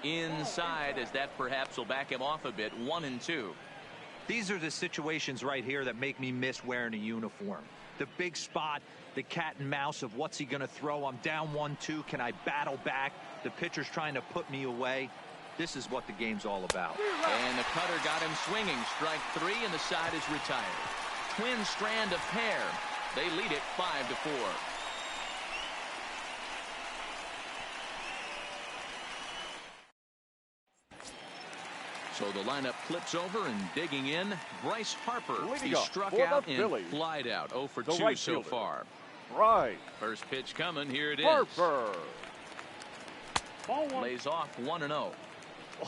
Inside, as that perhaps will back him off a bit. 1-2. These are the situations right here that make me miss wearing a uniform. The big spot, the cat and mouse of what's he going to throw. I'm down 1-2. Can I battle back? The pitcher's trying to put me away. This is what the game's all about. And the cutter got him swinging. Strike 3, and the side is retired. Twin strand of pair. They lead it 5-4. So the lineup flips over, and digging in, Bryce Harper. He struck out and flied out. 0 for 2 so far. Right. First pitch coming. Here it is. Harper. Lays off 1-0. Oh,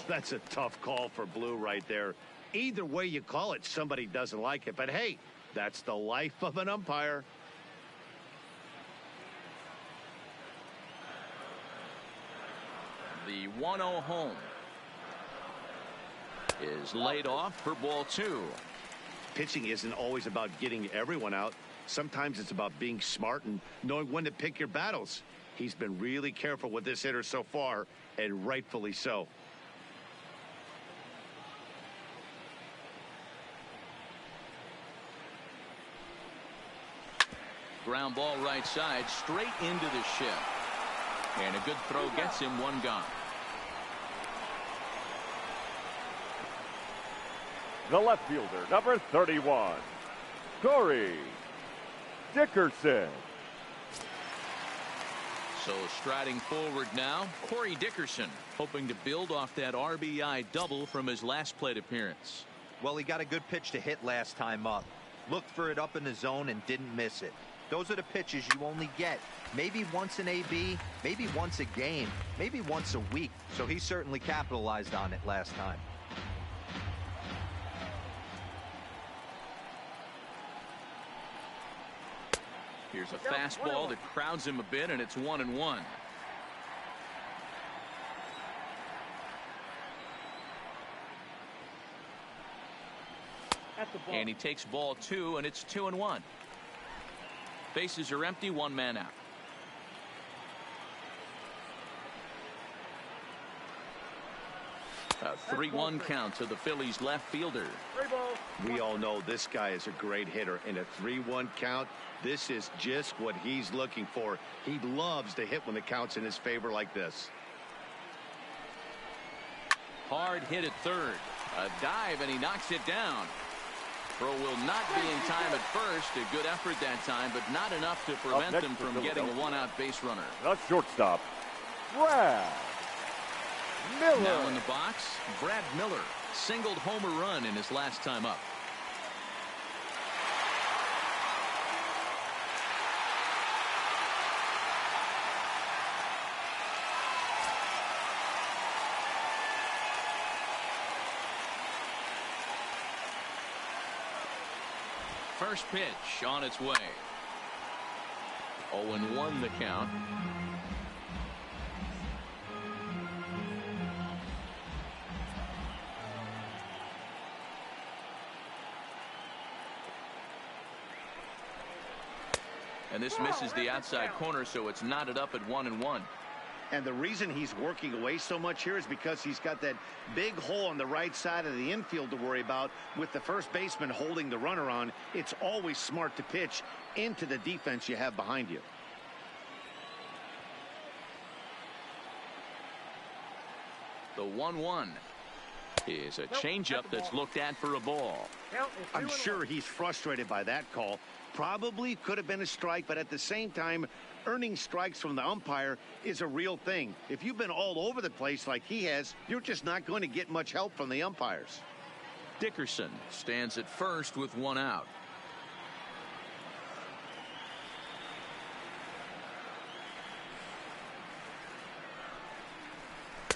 that's a tough call for Blue right there. Either way you call it, somebody doesn't like it. But hey, that's the life of an umpire. The 1-0 home is laid off for ball 2. Pitching isn't always about getting everyone out. Sometimes it's about being smart and knowing when to pick your battles. He's been really careful with this hitter so far, and rightfully so. Ground ball right side, straight into the shift. And a good throw gets him 1 gone. The left fielder, number 31, Corey Dickerson. So striding forward now, Corey Dickerson, hoping to build off that RBI double from his last plate appearance. Well, he got a good pitch to hit last time up. Looked for it up in the zone and didn't miss it. Those are the pitches you only get maybe once in AB, maybe once a game, maybe once a week. So he certainly capitalized on it last time. Here's a fastball that crowds him a bit, and it's 1-1. And he takes ball 2, and it's 2-1. Bases are empty, 1 man out. A 3-1 count to the Phillies left fielder. We all know this guy is a great hitter. In a 3-1 count, this is just what he's looking for. He loves to hit when the count's in his favor like this. Hard hit at third. A dive, and he knocks it down. Throw will not be in time at first. A good effort that time, but not enough to prevent them from getting a 1-out base runner. That's shortstop, Brad Miller. Now in the box, Brad Miller singled home a run in his last time up. First pitch on its way. 0-1 the count. And this misses the outside corner, so it's knotted up at 1-1. And the reason he's working away so much here is because he's got that big hole on the right side of the infield to worry about. With the first baseman holding the runner on, it's always smart to pitch into the defense you have behind you. The 1-1 is a changeup that's looked at for a ball. I'm sure he's frustrated by that call. Probably could have been a strike, but at the same time, earning strikes from the umpire is a real thing. If you've been all over the place like he has, you're just not going to get much help from the umpires. Dickerson stands at first with one out.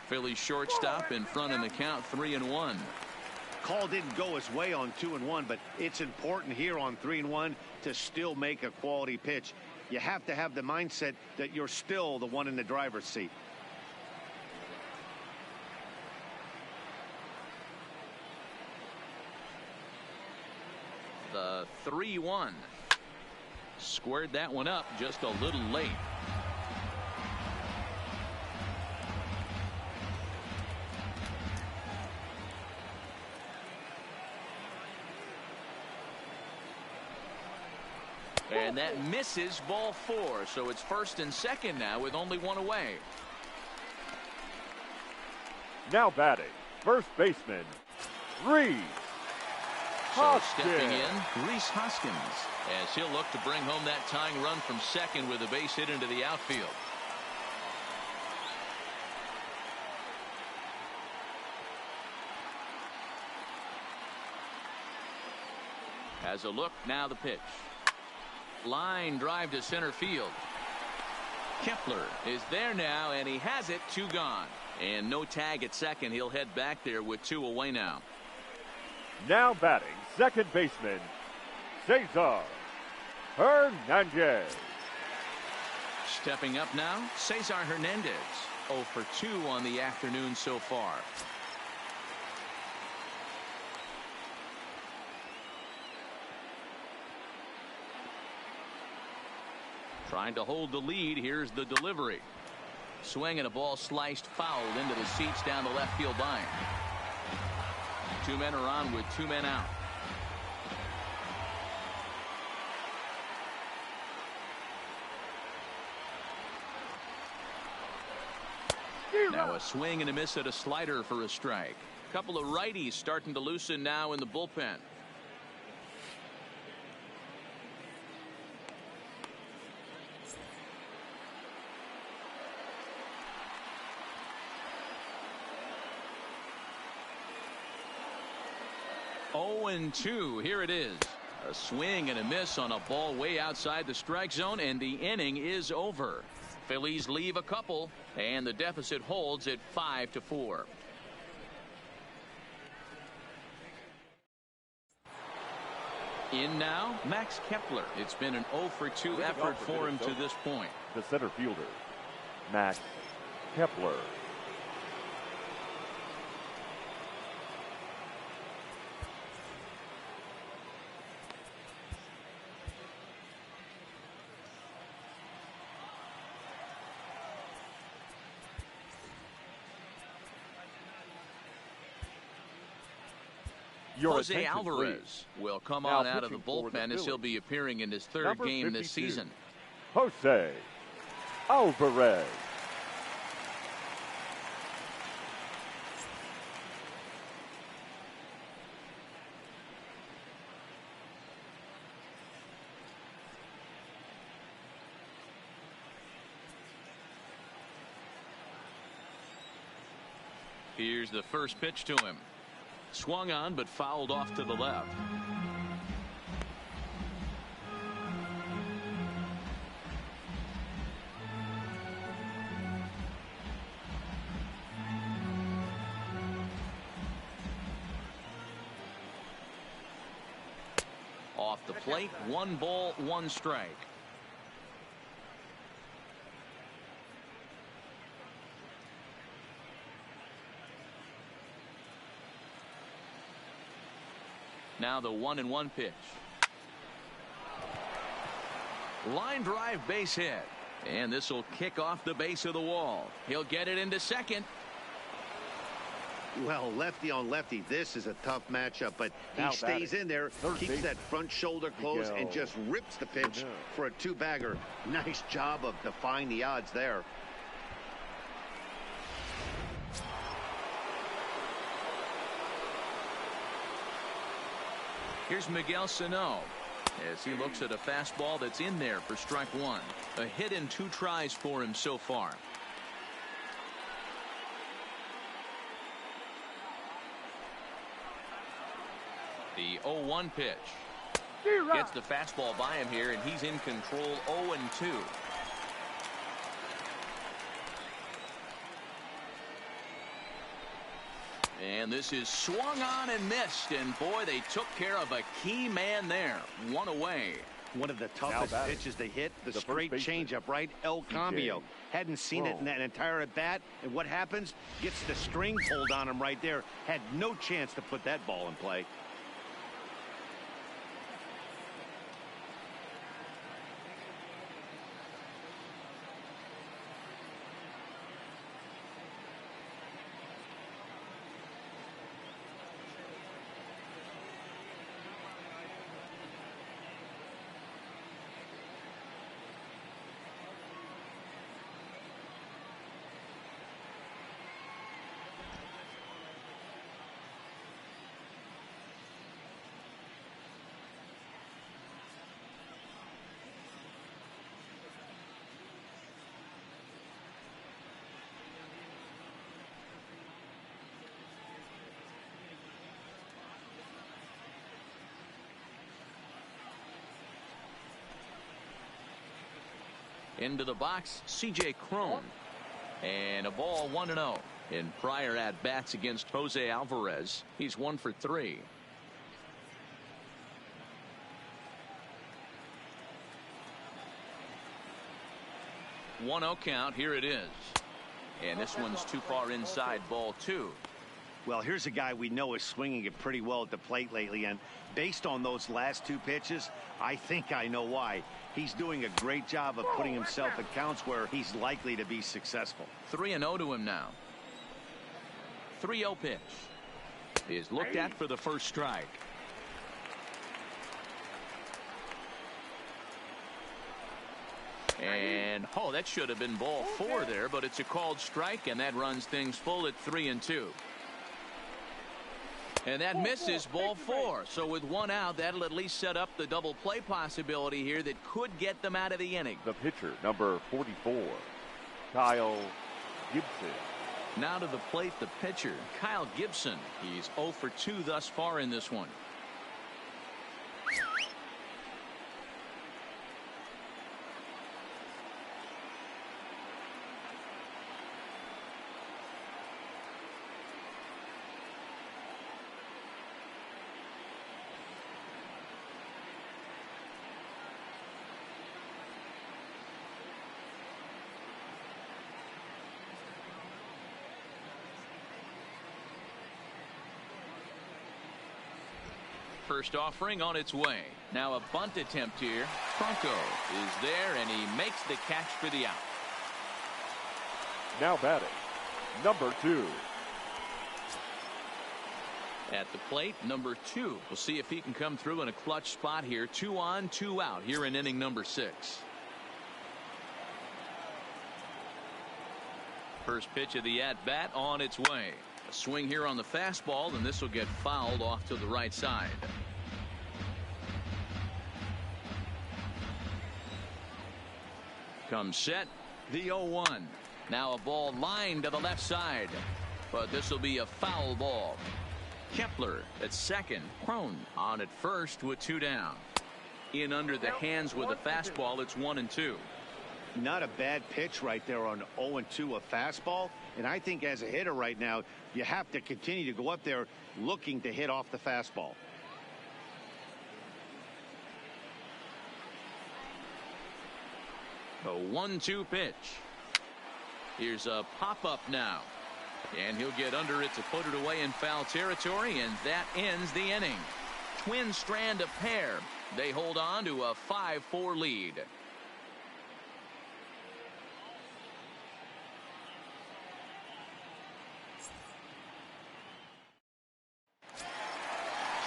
Philly shortstop in front in the count, 3-1. Call didn't go his way on 2-1, but it's important here on 3-1 to still make a quality pitch. You have to have the mindset that you're still the one in the driver's seat. The 3-1. Squared that one up just a little late. And that misses, ball 4. So it's first and second now with only one away. Now batting, first baseman, Reese Hoskins. So stepping in, Reese Hoskins, as he'll look to bring home that tying run from second with a base hit into the outfield. Has a look, now the pitch. Line drive to center field. Kepler is there now, and he has it, 2 gone. And no tag at second. He'll head back there with 2 away now. Now batting, second baseman, Cesar Hernandez. Stepping up now, Cesar Hernandez. 0 for 2 on the afternoon so far. Trying to hold the lead. Here's the delivery. Swing and a ball sliced foul into the seats down the left field line. 2 men are on with 2 men out. Now a swing and a miss at a slider for a strike. A couple of righties starting to loosen now in the bullpen. And 2. Here it is. A swing and a miss on a ball way outside the strike zone, and the inning is over. Phillies leave a couple, and the deficit holds at 5-4. In now, Max Kepler. It's been an 0 for 2 effort for him to this point. The center fielder, Max Kepler. Jose Alvarez will come on out of the bullpen as he'll be appearing in his 3rd game this season. Jose Alvarez. Here's the first pitch to him. Swung on but fouled off to the left. Off the plate, 1 ball, 1 strike. Now the 1-1 pitch. Line drive, base hit. And this will kick off the base of the wall. He'll get it into second. Well, lefty on lefty, this is a tough matchup, but he stays in there, keeps that front shoulder closed, and just rips the pitch for a 2-bagger. Nice job of defying the odds there. Here's Miguel Sano as he looks at a fastball that's in there for strike 1. A hit in 2 tries for him so far. The 0-1 pitch. Gets the fastball by him here, and he's in control. 0-2. And this is swung on and missed, and boy, they took care of a key man there. 1 away. One of the toughest pitches to hit, the straight changeup, right? El Cambio. Hadn't seen it in that entire at-bat, and what happens? Gets the string pulled on him right there. Had no chance to put that ball in play. Into the box, C.J. Cron. And a ball 1-0. In prior at-bats against Jose Alvarez, he's 1 for 3. One 0 count. Here it is. And this one's too far inside, ball 2. Well, here's a guy we know is swinging it pretty well at the plate lately, and based on those last 2 pitches, I think I know why. He's doing a great job of putting himself at counts where he's likely to be successful. 3-0 to him now. 3-0 pitch is looked at for the first strike. And that should have been ball 4 there, but it's a called strike, and that runs things full at 3-2. And that misses, ball 4. So with 1 out, that'll at least set up the double play possibility here that could get them out of the inning. The pitcher, number 44, Kyle Gibson. Now to the plate, the pitcher, Kyle Gibson. He's 0 for 2 thus far in this one. First offering on its way. Now a bunt attempt here. Franco is there, and he makes the catch for the out. Now batting, number 2. At the plate, number 2. We'll see if he can come through in a clutch spot here. 2 on, 2 out here in inning number 6. First pitch of the at-bat on its way. A swing here on the fastball, and this will get fouled off to the right side. Comes set, the 0-1. Now a ball lined to the left side, but this will be a foul ball. Kepler at second. Cron on at first with 2 down. In under the hands with a fastball. It's 1-2. Not a bad pitch right there on 0-2, a fastball. And I think as a hitter right now, you have to continue to go up there looking to hit off the fastball. A 1-2 pitch. Here's a pop-up now. And he'll get under it to put it away in foul territory, and that ends the inning. Twins strand a pair. They hold on to a 5-4 lead.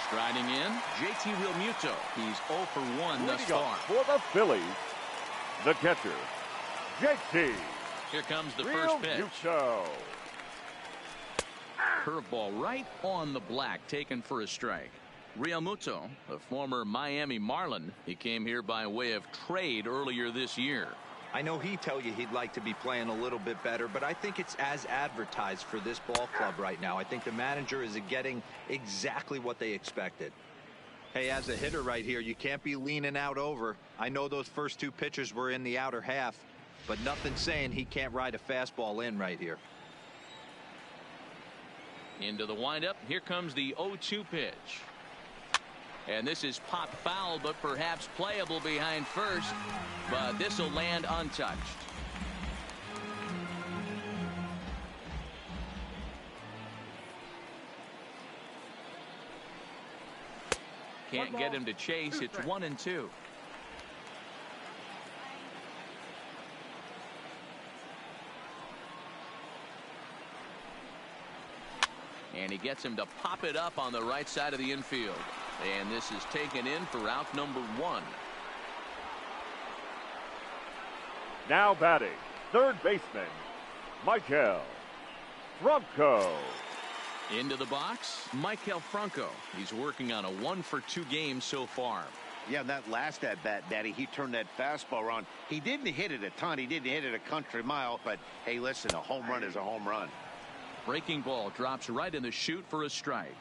Striding in, JT Realmuto. He's 0 for 1 thus far. For the Phillies, the catcher, JT. Here comes the first pitch. Realmuto. Curveball right on the black, taken for a strike. Realmuto, a former Miami Marlin, he came here by way of trade earlier this year. I know he'd tell you he'd like to be playing a little bit better, but I think it's as advertised for this ball club right now. I think the manager is getting exactly what they expected. Hey, as a hitter right here, you can't be leaning out over. I know those first two pitchers were in the outer half, but nothing saying he can't ride a fastball in right here. Into the windup. Here comes the 0-2 pitch. And this is popped foul, but perhaps playable behind first. But this will land untouched. Can't get him to chase. It's 1-2. And he gets him to pop it up on the right side of the infield. And this is taken in for out number 1. Now batting, third baseman, Michael Franco. Into the box, Michael Franco. He's working on a 1-for-2 game so far. Yeah, that last at-bat, Daddy, he turned that fastball around. He didn't hit it a ton. He didn't hit it a country mile. But, hey, listen, a home run is a home run. Breaking ball drops right in the chute for a strike.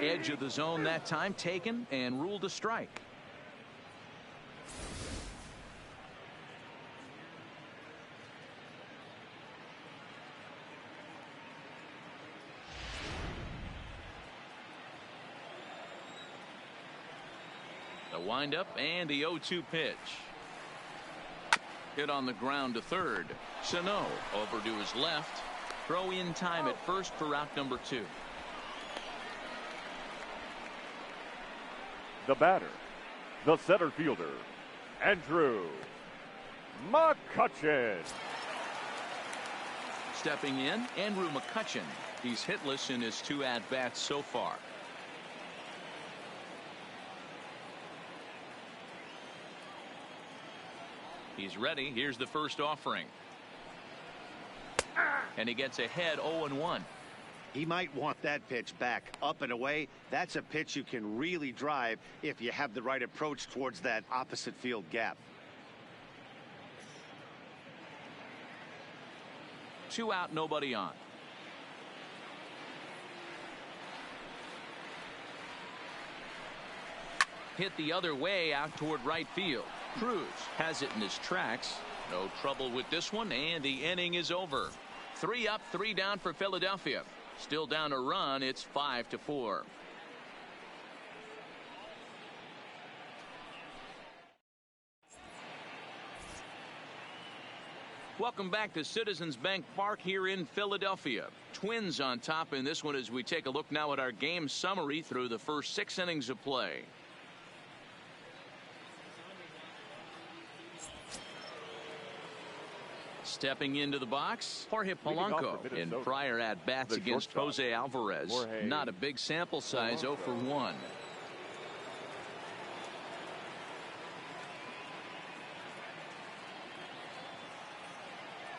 Edge of the zone that time, taken and ruled a strike. The windup and the 0-2 pitch. Hit on the ground to third. Sano over to his left. Throw in time at first for out number 2. The batter, the center fielder, Andrew McCutchen. Stepping in, Andrew McCutchen. He's hitless in his 2 at-bats so far. He's ready. Here's the first offering. And he gets ahead 0-1. He might want that pitch back, up and away. That's a pitch you can really drive if you have the right approach towards that opposite field gap. 2 out, nobody on. Hit the other way out toward right field. Cruz has it in his tracks. No trouble with this one, and the inning is over. 3 up, 3 down for Philadelphia. Still down a run. It's 5-4. Welcome back to Citizens Bank Park here in Philadelphia. Twins on top in this one as we take a look now at our game summary through the first 6 innings of play. Stepping into the box, Jorge Polanco in prior at-bats against Jose Alvarez. Not a big sample size, 0 for 1.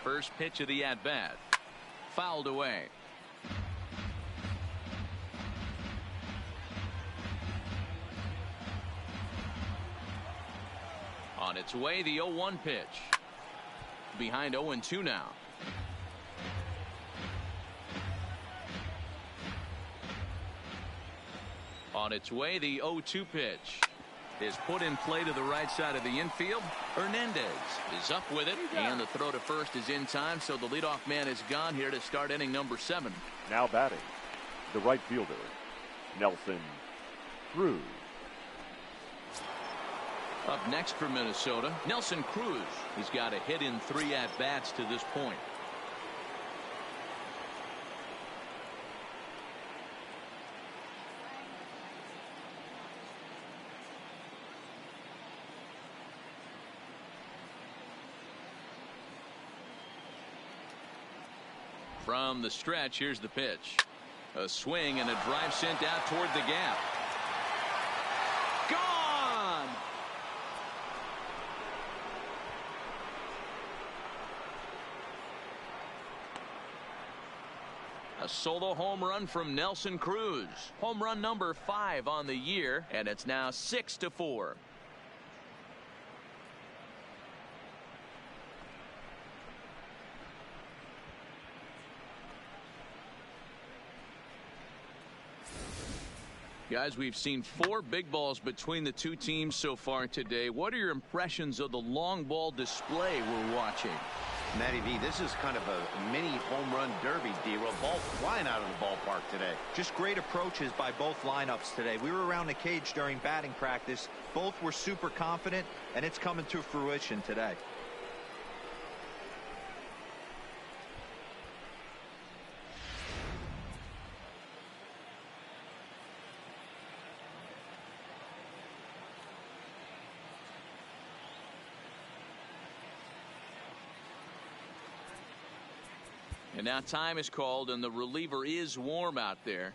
First pitch of the at-bat. Fouled away. On its way, the 0-1 pitch. Behind 0-2 now. On its way, the 0-2 pitch is put in play to the right side of the infield. Hernandez is up with it, and the throw to first is in time, so the leadoff man is gone here to start inning number 7. Now batting, the right fielder, Nelson Cruz. Up next for Minnesota, Nelson Cruz. He's got a hit in 3 at-bats to this point. From the stretch, here's the pitch. A swing and a drive sent out toward the gap. Gone! A solo home run from Nelson Cruz. Home run number 5 on the year, and it's now 6-4. Guys, we've seen 4 big balls between the two teams so far today. What are your impressions of the long ball display we're watching? Matty V, this is kind of a mini home run derby, D-Roll. Ball flying out of the ballpark today. Just great approaches by both lineups today. We were around the cage during batting practice. Both were super confident, and it's coming to fruition today. And now time is called, and the reliever is warm out there.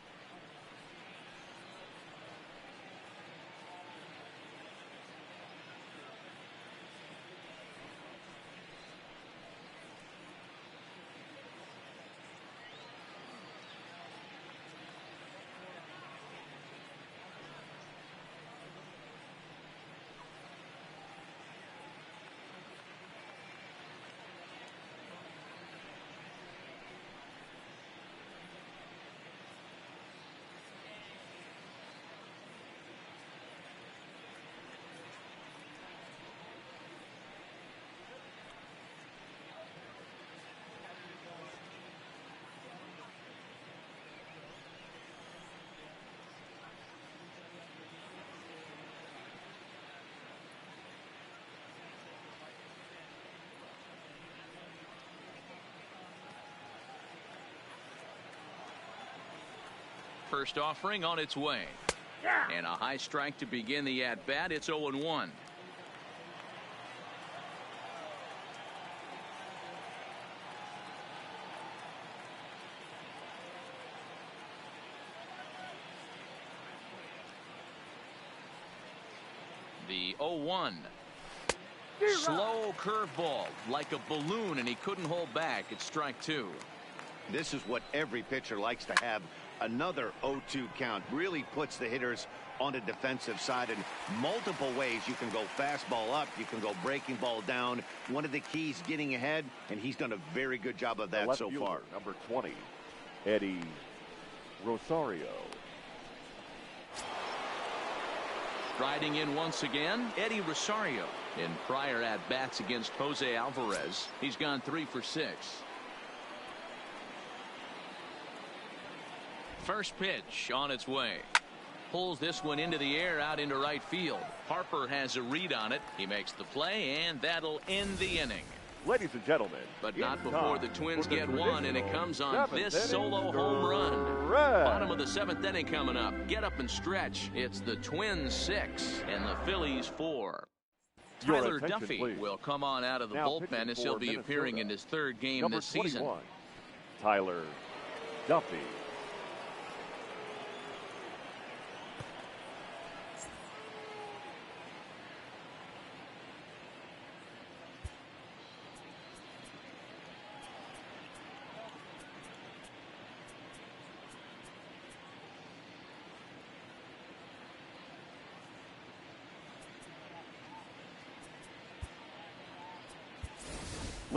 First offering on its way. And a high strike to begin the at-bat. It's 0-1. The 0-1. Slow curveball like a balloon, and he couldn't hold back. It's strike 2. This is what every pitcher likes to have. Another 0-2 count really puts the hitters on the defensive side in multiple ways. You can go fastball up, you can go breaking ball down. One of the keys, getting ahead, and he's done a very good job of that so far. Number 20, Eddie Rosario. Striding in once again, Eddie Rosario. In prior at-bats against Jose Alvarez, he's gone 3 for 6. First pitch on its way. Pulls this one into the air out into right field. Harper has a read on it. He makes the play, and that'll end the inning. Ladies and gentlemen, but not before the Twins get one, and it comes on this solo inning, home run. Bottom of the 7th inning coming up. Get up and stretch. It's the Twins 6 and the Phillies 4. Tyler Duffy will come on out of the bullpen as he'll be appearing in his 3rd game number this season. 21, Tyler Duffy.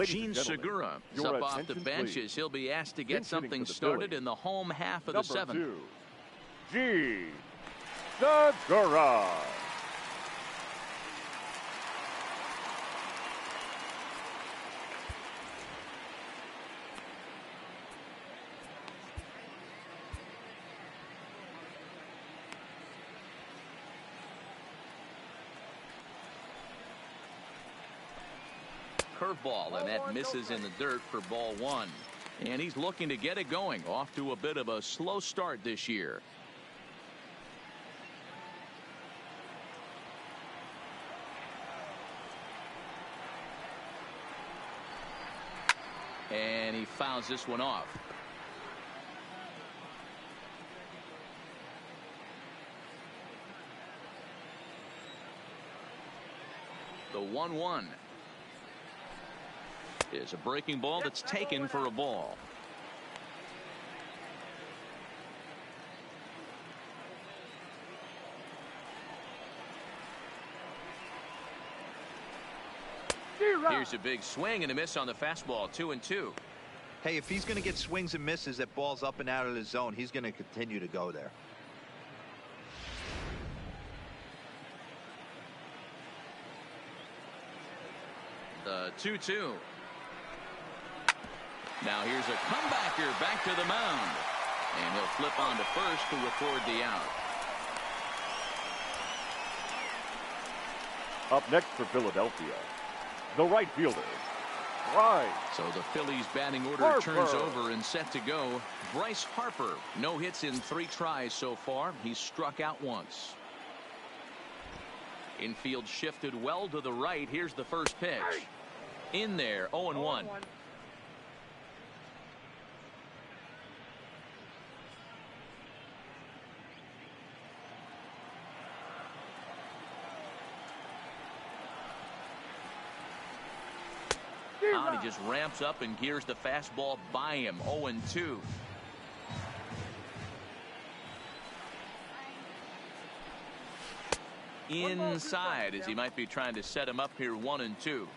Gene Segura is up off the benches. He'll be asked to get something started in the home half of the 7th. Number 2, Gene Segura. curveball, and that misses in the dirt for ball one. And he's looking to get it going. Off to a bit of a slow start this year. And he fouls this one off. The 1-1 is a breaking ball that's taken for a ball. Here's a big swing and a miss on the fastball. 2-2. Hey, if he's going to get swings and misses at balls up and out of the zone, he's going to continue to go there. The 2-2. Now here's a comebacker back to the mound. And he'll flip on to first to record the out. Up next for Philadelphia, the right fielder, Bryce. So the Phillies batting order turns over and set to go. Bryce Harper, no hits in 3 tries so far. He's struck out once. Infield shifted well to the right. Here's the first pitch. In there, 0-1. Out, he just ramps up and gears the fastball by him. 0-2. Inside, as he might be trying to set him up here. 1-2.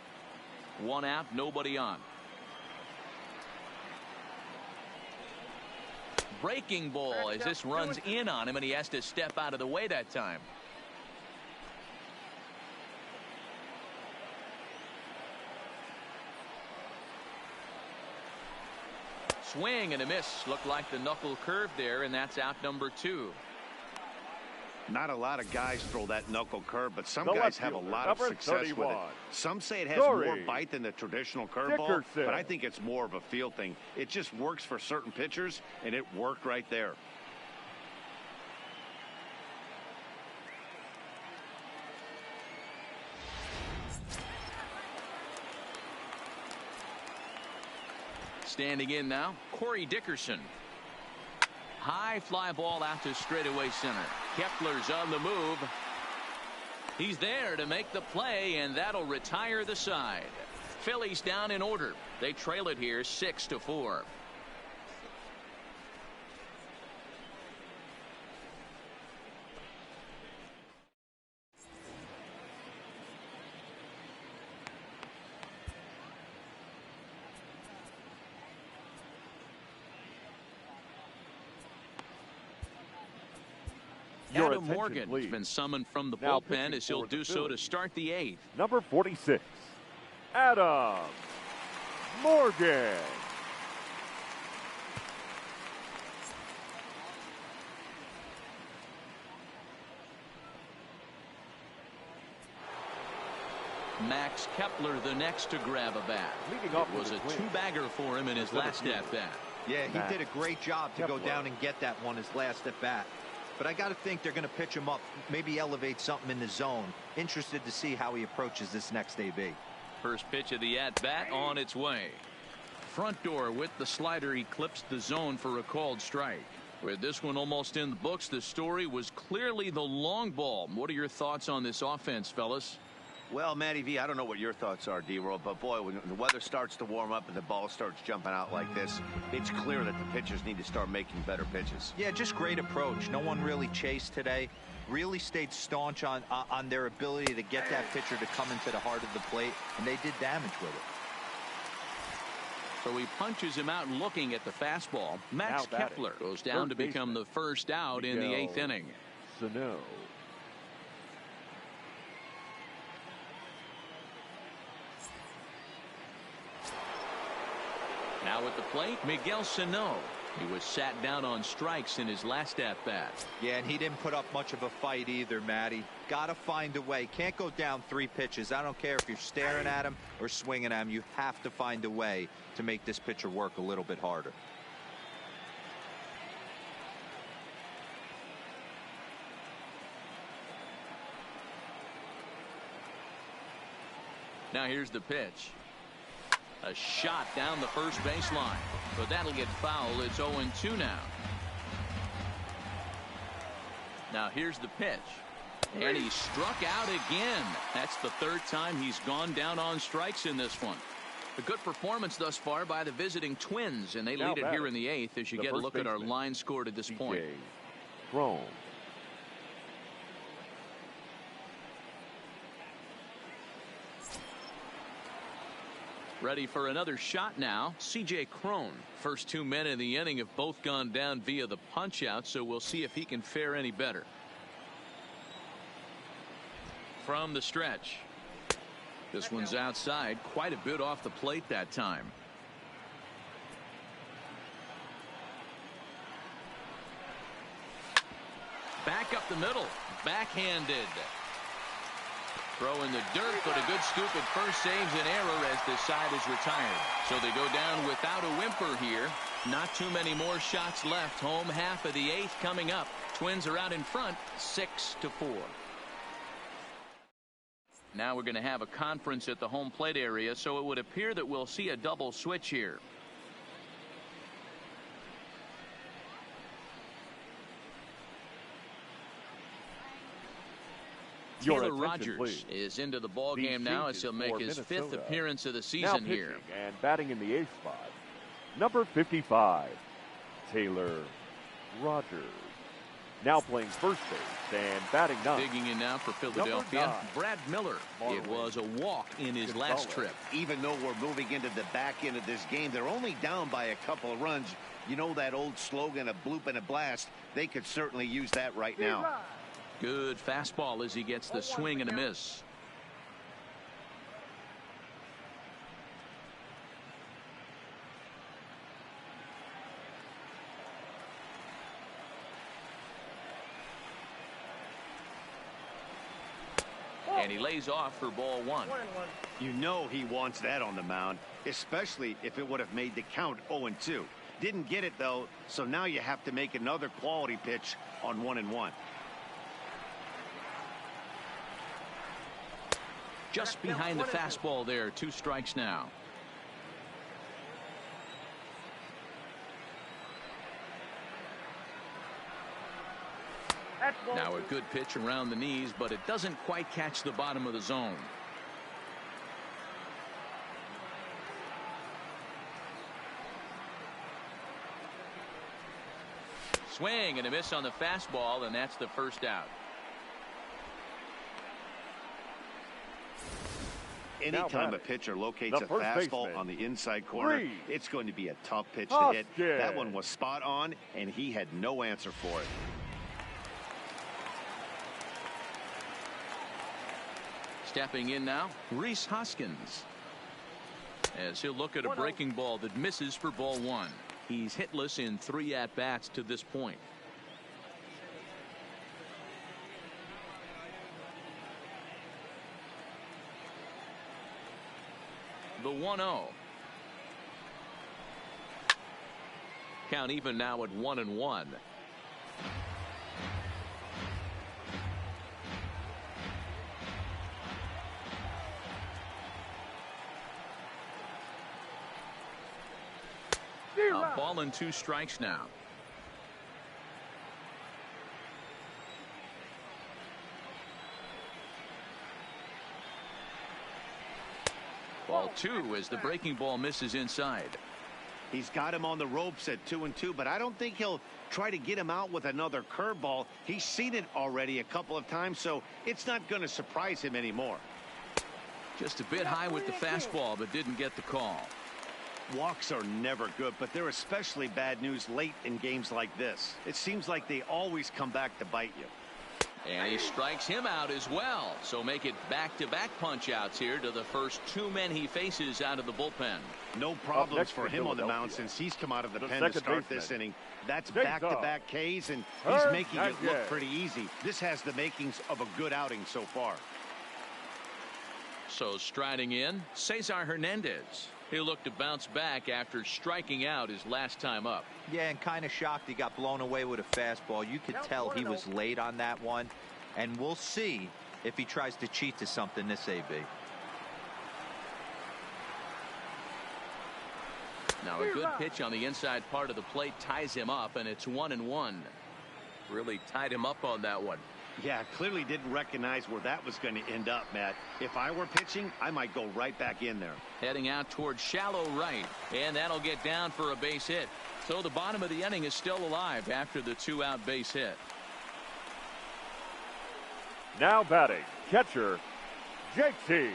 1 out, nobody on. Breaking ball as this runs in on him, and he has to step out of the way that time. Swing and a miss. Looked like the knuckle curve there, and that's out number 2. Not a lot of guys throw that knuckle curve, but some guys have a lot of success with it. Some say it has more bite than the traditional curveball, but I think it's more of a feel thing. It just works for certain pitchers, and it worked right there. Standing in now, Corey Dickerson. High fly ball out to straightaway center. Kepler's on the move. He's there to make the play, and that'll retire the side. Phillies down in order. They trail it here 6-4. Adam Morgan's been summoned from the bullpen as he'll do so to start the 8th. Number 46, Adam Morgan. Max Kepler the next to grab a bat. It was a 2-bagger for him in his last at-bat. Yeah, he did a great job to go down and get that one his last at-bat. But I got to think they're going to pitch him up, maybe elevate something in the zone. Interested to see how he approaches this next AB. First pitch of the at-bat on its way. Front door with the slider eclipsed the zone for a called strike. With this one almost in the books, the story was clearly the long ball. What are your thoughts on this offense, fellas? Well, Matty V, I don't know what your thoughts are, D-Roll, but boy, when the weather starts to warm up and the ball starts jumping out like this, it's clear that the pitchers need to start making better pitches. Yeah, just great approach. No one really chased today. Really stayed staunch on their ability to get that pitcher to come into the heart of the plate, and they did damage with it. So he punches him out looking at the fastball. Max Kepler goes down to become the first out in the 8th inning. Sano. Now at the plate, Miguel Sano. He was sat down on strikes in his last at-bat. Yeah, and he didn't put up much of a fight either, Matty. Got to find a way. Can't go down 3 pitches. I don't care if you're staring at him or swinging at him. You have to find a way to make this pitcher work a little bit harder. Now here's the pitch. A shot down the first baseline, but that'll get foul. It's 0-2 now. Now here's the pitch, and he struck out again. That's the 3rd time he's gone down on strikes in this one. A good performance thus far by the visiting Twins, and they lead it here in the 8th as you get a look at our line score to this point. Cron. Ready for another shot now. C.J. Cron. First 2 men in the inning have both gone down via the punch out, so we'll see if he can fare any better. From the stretch. This one's outside, quite a bit off the plate that time. Back up the middle. Backhanded. Throw in the dirt, but a good scoop at first saves an error as this side is retired. So they go down without a whimper here. Not too many more shots left. Home half of the 8th coming up. Twins are out in front, 6-4. Now we're going to have a conference at the home plate area, so it would appear that we'll see a double switch here. Taylor Rogers is into the ball game now as he'll make his 5th appearance of the season here. And batting in the 8th spot, number 55, Taylor Rogers. Now playing first base and batting 9. Digging in now for Philadelphia, Brad Miller. It was a walk in his last trip. Even though we're moving into the back end of this game, they're only down by a couple of runs. You know that old slogan, a bloop and a blast. They could certainly use that right now. Good fastball as he gets the swing and a miss. And he lays off for ball 1. You know he wants that on the mound, especially if it would have made the count 0-2. Didn't get it, though, so now you have to make another quality pitch on 1-1. Just behind the fastball there. 2 strikes now. Now a good pitch around the knees, but it doesn't quite catch the bottom of the zone. Swing and a miss on the fastball, and that's the first out. Anytime a pitcher locates a fastball on the inside corner, it's going to be a tough pitch to hit. That one was spot on, and he had no answer for it. Stepping in now, Rhys Hoskins. As he'll look at a breaking ball that misses for ball 1. He's hitless in 3 at-bats to this point. The 1-0. Count even now at 1-1. A ball and 2 strikes now. Ball 2 as the breaking ball misses inside. He's got him on the ropes at 2-2, but I don't think he'll try to get him out with another curveball. He's seen it already a couple of times, so it's not going to surprise him anymore. Just a bit high with the fastball, but didn't get the call. Walks are never good, but they're especially bad news late in games like this. It seems like they always come back to bite you. And he strikes him out as well. So make it back-to-back punch-outs here to the first two men he faces out of the bullpen. No problems for him on the mound since he's come out of the pen to start this inning. That's back-to-back Ks, and he's making it look pretty easy. This has the makings of a good outing so far. So striding in, Cesar Hernandez. He'll look to bounce back after striking out his last time up. Yeah, and kind of shocked he got blown away with a fastball. You could tell he was late on that one. And we'll see if he tries to cheat to something this AB. Now a good pitch on the inside part of the plate ties him up, and it's 1-1. Really tied him up on that one. Yeah, clearly didn't recognize where that was going to end up, Matt. If I were pitching, I might go right back in there. Heading out towards shallow right, and that'll get down for a base hit. So the bottom of the inning is still alive after the two-out base hit. Now batting, catcher, JT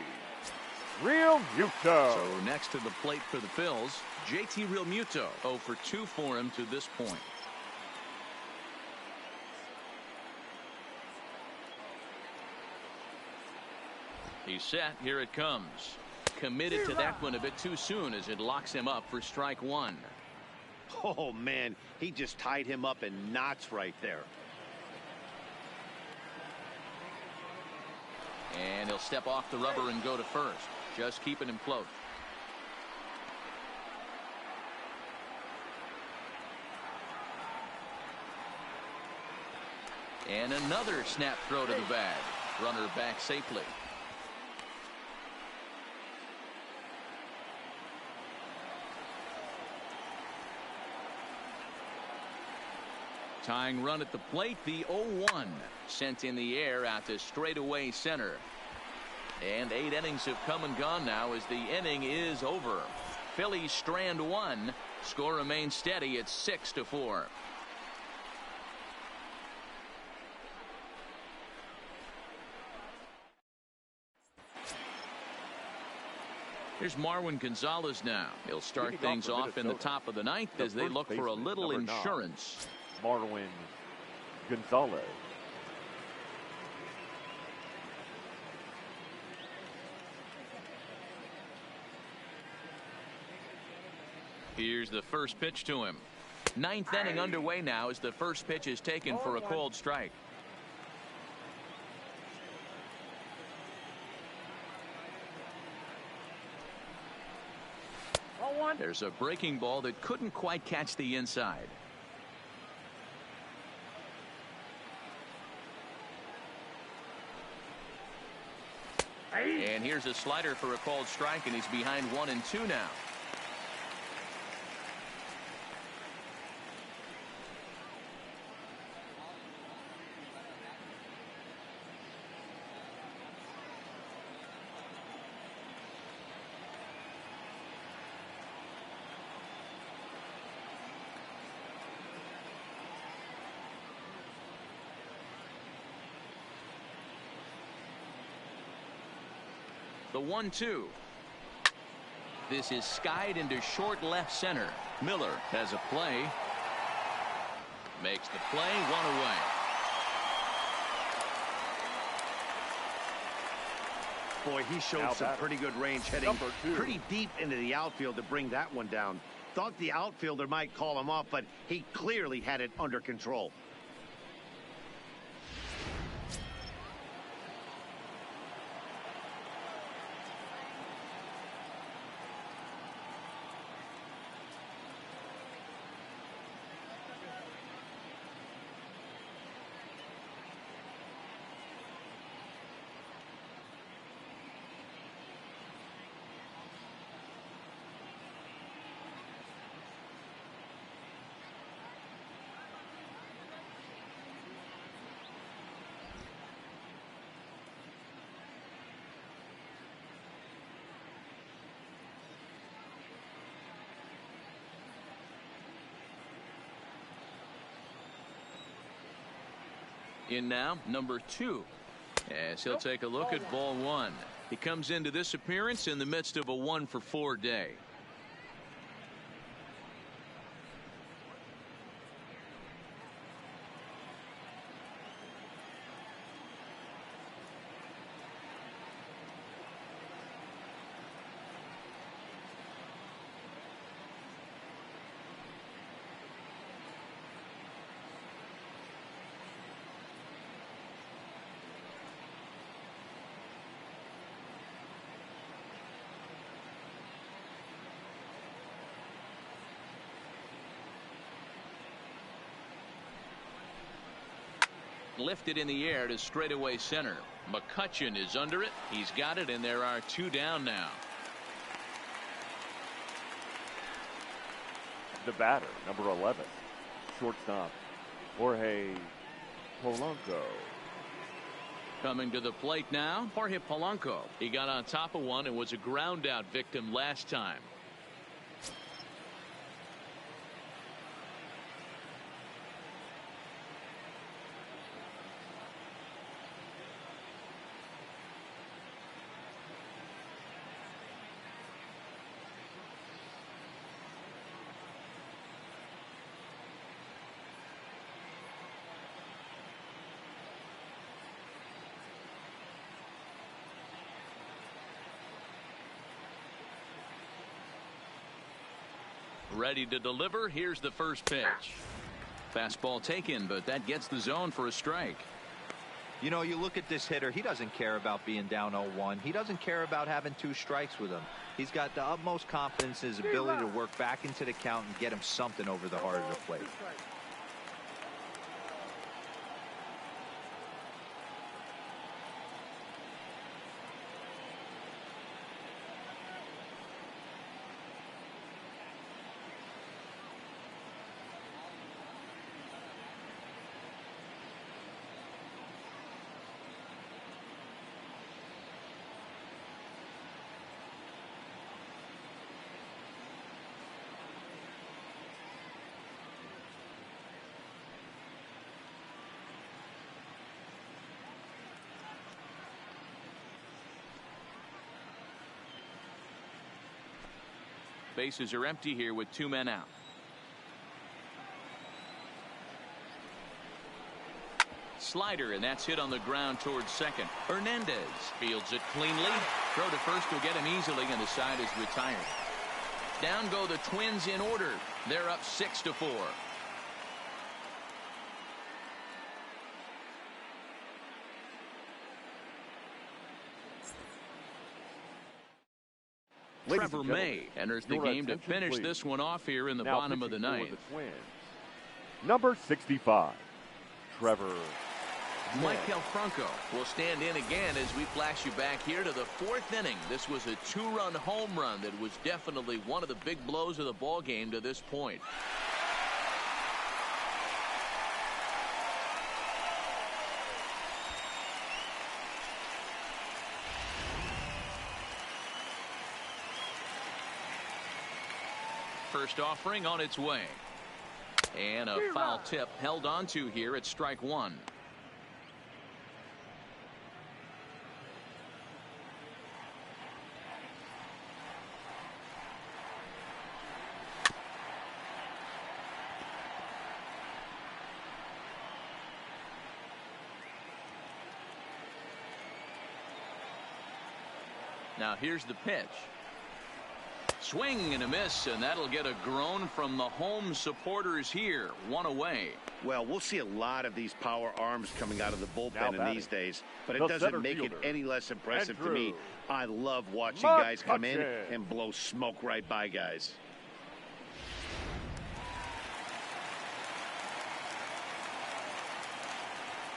Realmuto. So next to the plate for the Phils, JT Realmuto. 0 for 2 for him to this point. He's set. Here it comes. Committed to that one a bit too soon as it locks him up for strike one. Oh, man, he just tied him up in knots right there. And he'll step off the rubber and go to first, just keeping him close. And another snap throw to the bag. Runner back safely. Tying run at the plate, the 0-1. Sent in the air out to straightaway center. And 8 innings have come and gone now as the inning is over. Phillies strand 1. Score remains steady at 6-4. Here's Marwin Gonzalez now. He'll start things off in the top of the ninth as they look for a little insurance. Marwin Gonzalez. Here's the first pitch to him. Ninth inning underway now as the first pitch is taken for a called strike. There's a breaking ball that couldn't quite catch the inside. And here's a slider for a called strike, and he's behind 1-2 now. The 1-2. This is skied into short left center. Miller has a play. Makes the play, 1 away. Boy, he showed some pretty good range heading pretty deep into the outfield to bring that one down. Thought the outfielder might call him off, but he clearly had it under control. In now, number 2. As he'll take a look at ball 1. He comes into this appearance in the midst of a 1-for-4 day. lifted in the air to straightaway center. McCutchen is under it. He's got it, and there are 2 down now. The batter, number 11, shortstop, Jorge Polanco. Coming to the plate now, Jorge Polanco. He got on top of one and was a ground out victim last time. Ready to deliver. Here's the first pitch. Fastball taken, but that gets the zone for a strike. You know, you look at this hitter, he doesn't care about being down 0-1. He doesn't care about having 2 strikes with him. He's got the utmost confidence in his ability to work back into the count and get him something over the heart of the plate. Bases are empty here with 2 men out. Slider, and that's hit on the ground towards second. Hernandez fields it cleanly. Throw to first will get him easily, and the side is retired. Down go the Twins in order. They're up 6-4. Trevor May enters the game to finish this one off here in the bottom of the ninth. Number 65, Trevor May. Maikel Franco will stand in again as we flash you back here to the 4th inning. This was a 2-run home run that was definitely one of the big blows of the ball game to this point. First offering on its way. And a foul tip held onto here at strike 1. Now here's the pitch. Swing and a miss, and that'll get a groan from the home supporters here. 1 away. Well, we'll see a lot of these power arms coming out of the bullpen in these days, but it doesn't make it any less impressive to me. I love watching guys come in and blow smoke right by guys.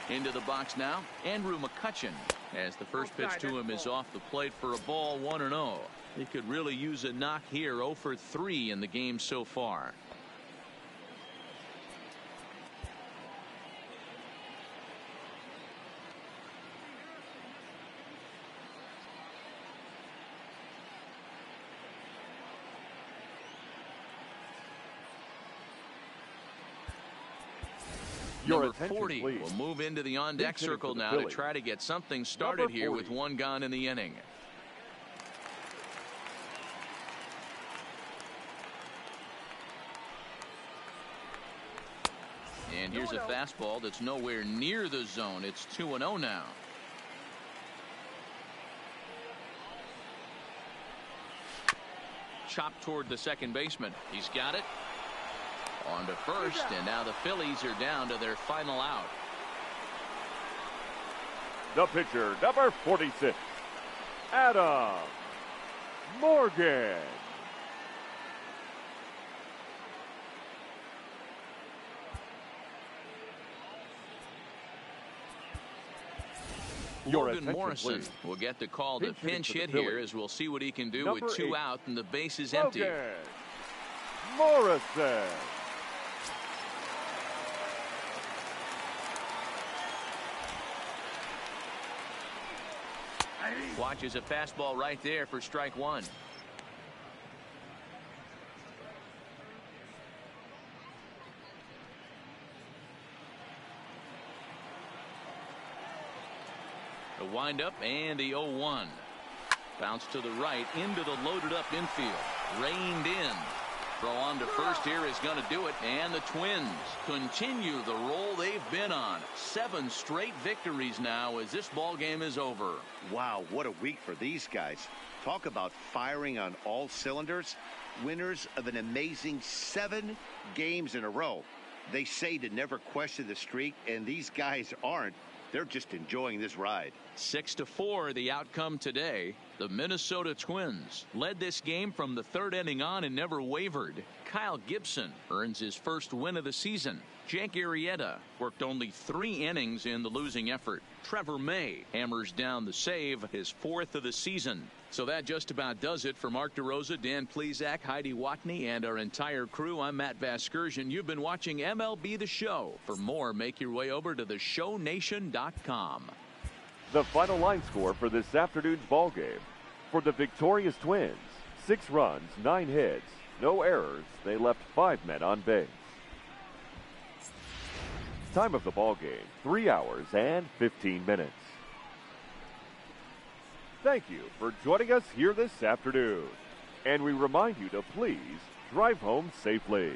Into the box now, Andrew McCutchen, as the first pitch to him is off the plate for a ball, 1-0. He could really use a knock here. 0 for 3 in the game so far. Number 40 will move into the on-deck circle now to try to get something started here with 1 gone in the inning. And here's a fastball that's nowhere near the zone. It's 2-0 now. Chopped toward the second baseman. He's got it. On to first, and now the Phillies are down to their final out. The pitcher, number 46, Adam Morgan. Your Logan attention, Morrison please. will get the call to Pinch hitting pinch for the hit here, Phillies. as we'll see what he can do Number with 2 8. out and the bases empty. Logan Morrison. Watches a fastball right there for strike 1. The windup and the 0-1. Bounce to the right into the loaded up infield. Reined in. Throw on to first here is going to do it. And the Twins continue the roll they've been on. 7 straight victories now as this ball game is over. Wow, what a week for these guys. Talk about firing on all cylinders. Winners of an amazing 7 games in a row. They say to never question the streak, and these guys aren't. They're just enjoying this ride. 6-4 the outcome today. The Minnesota Twins led this game from the 3rd inning on and never wavered. Kyle Gibson earns his first win of the season. Jake Arrieta worked only 3 innings in the losing effort. Trevor May hammers down the save, his 4th of the season. So that just about does it for Mark DeRosa, Dan Plesac, Heidi Watney, and our entire crew. I'm Matt Vasgersian. You've been watching MLB The Show. For more, make your way over to theshownation.com. The final line score for this afternoon's ball game. For the victorious Twins, 6 runs, 9 hits, no errors. They left 5 men on base. Time of the ball game, 3 hours and 15 minutes. Thank you for joining us here this afternoon. And we remind you to please drive home safely.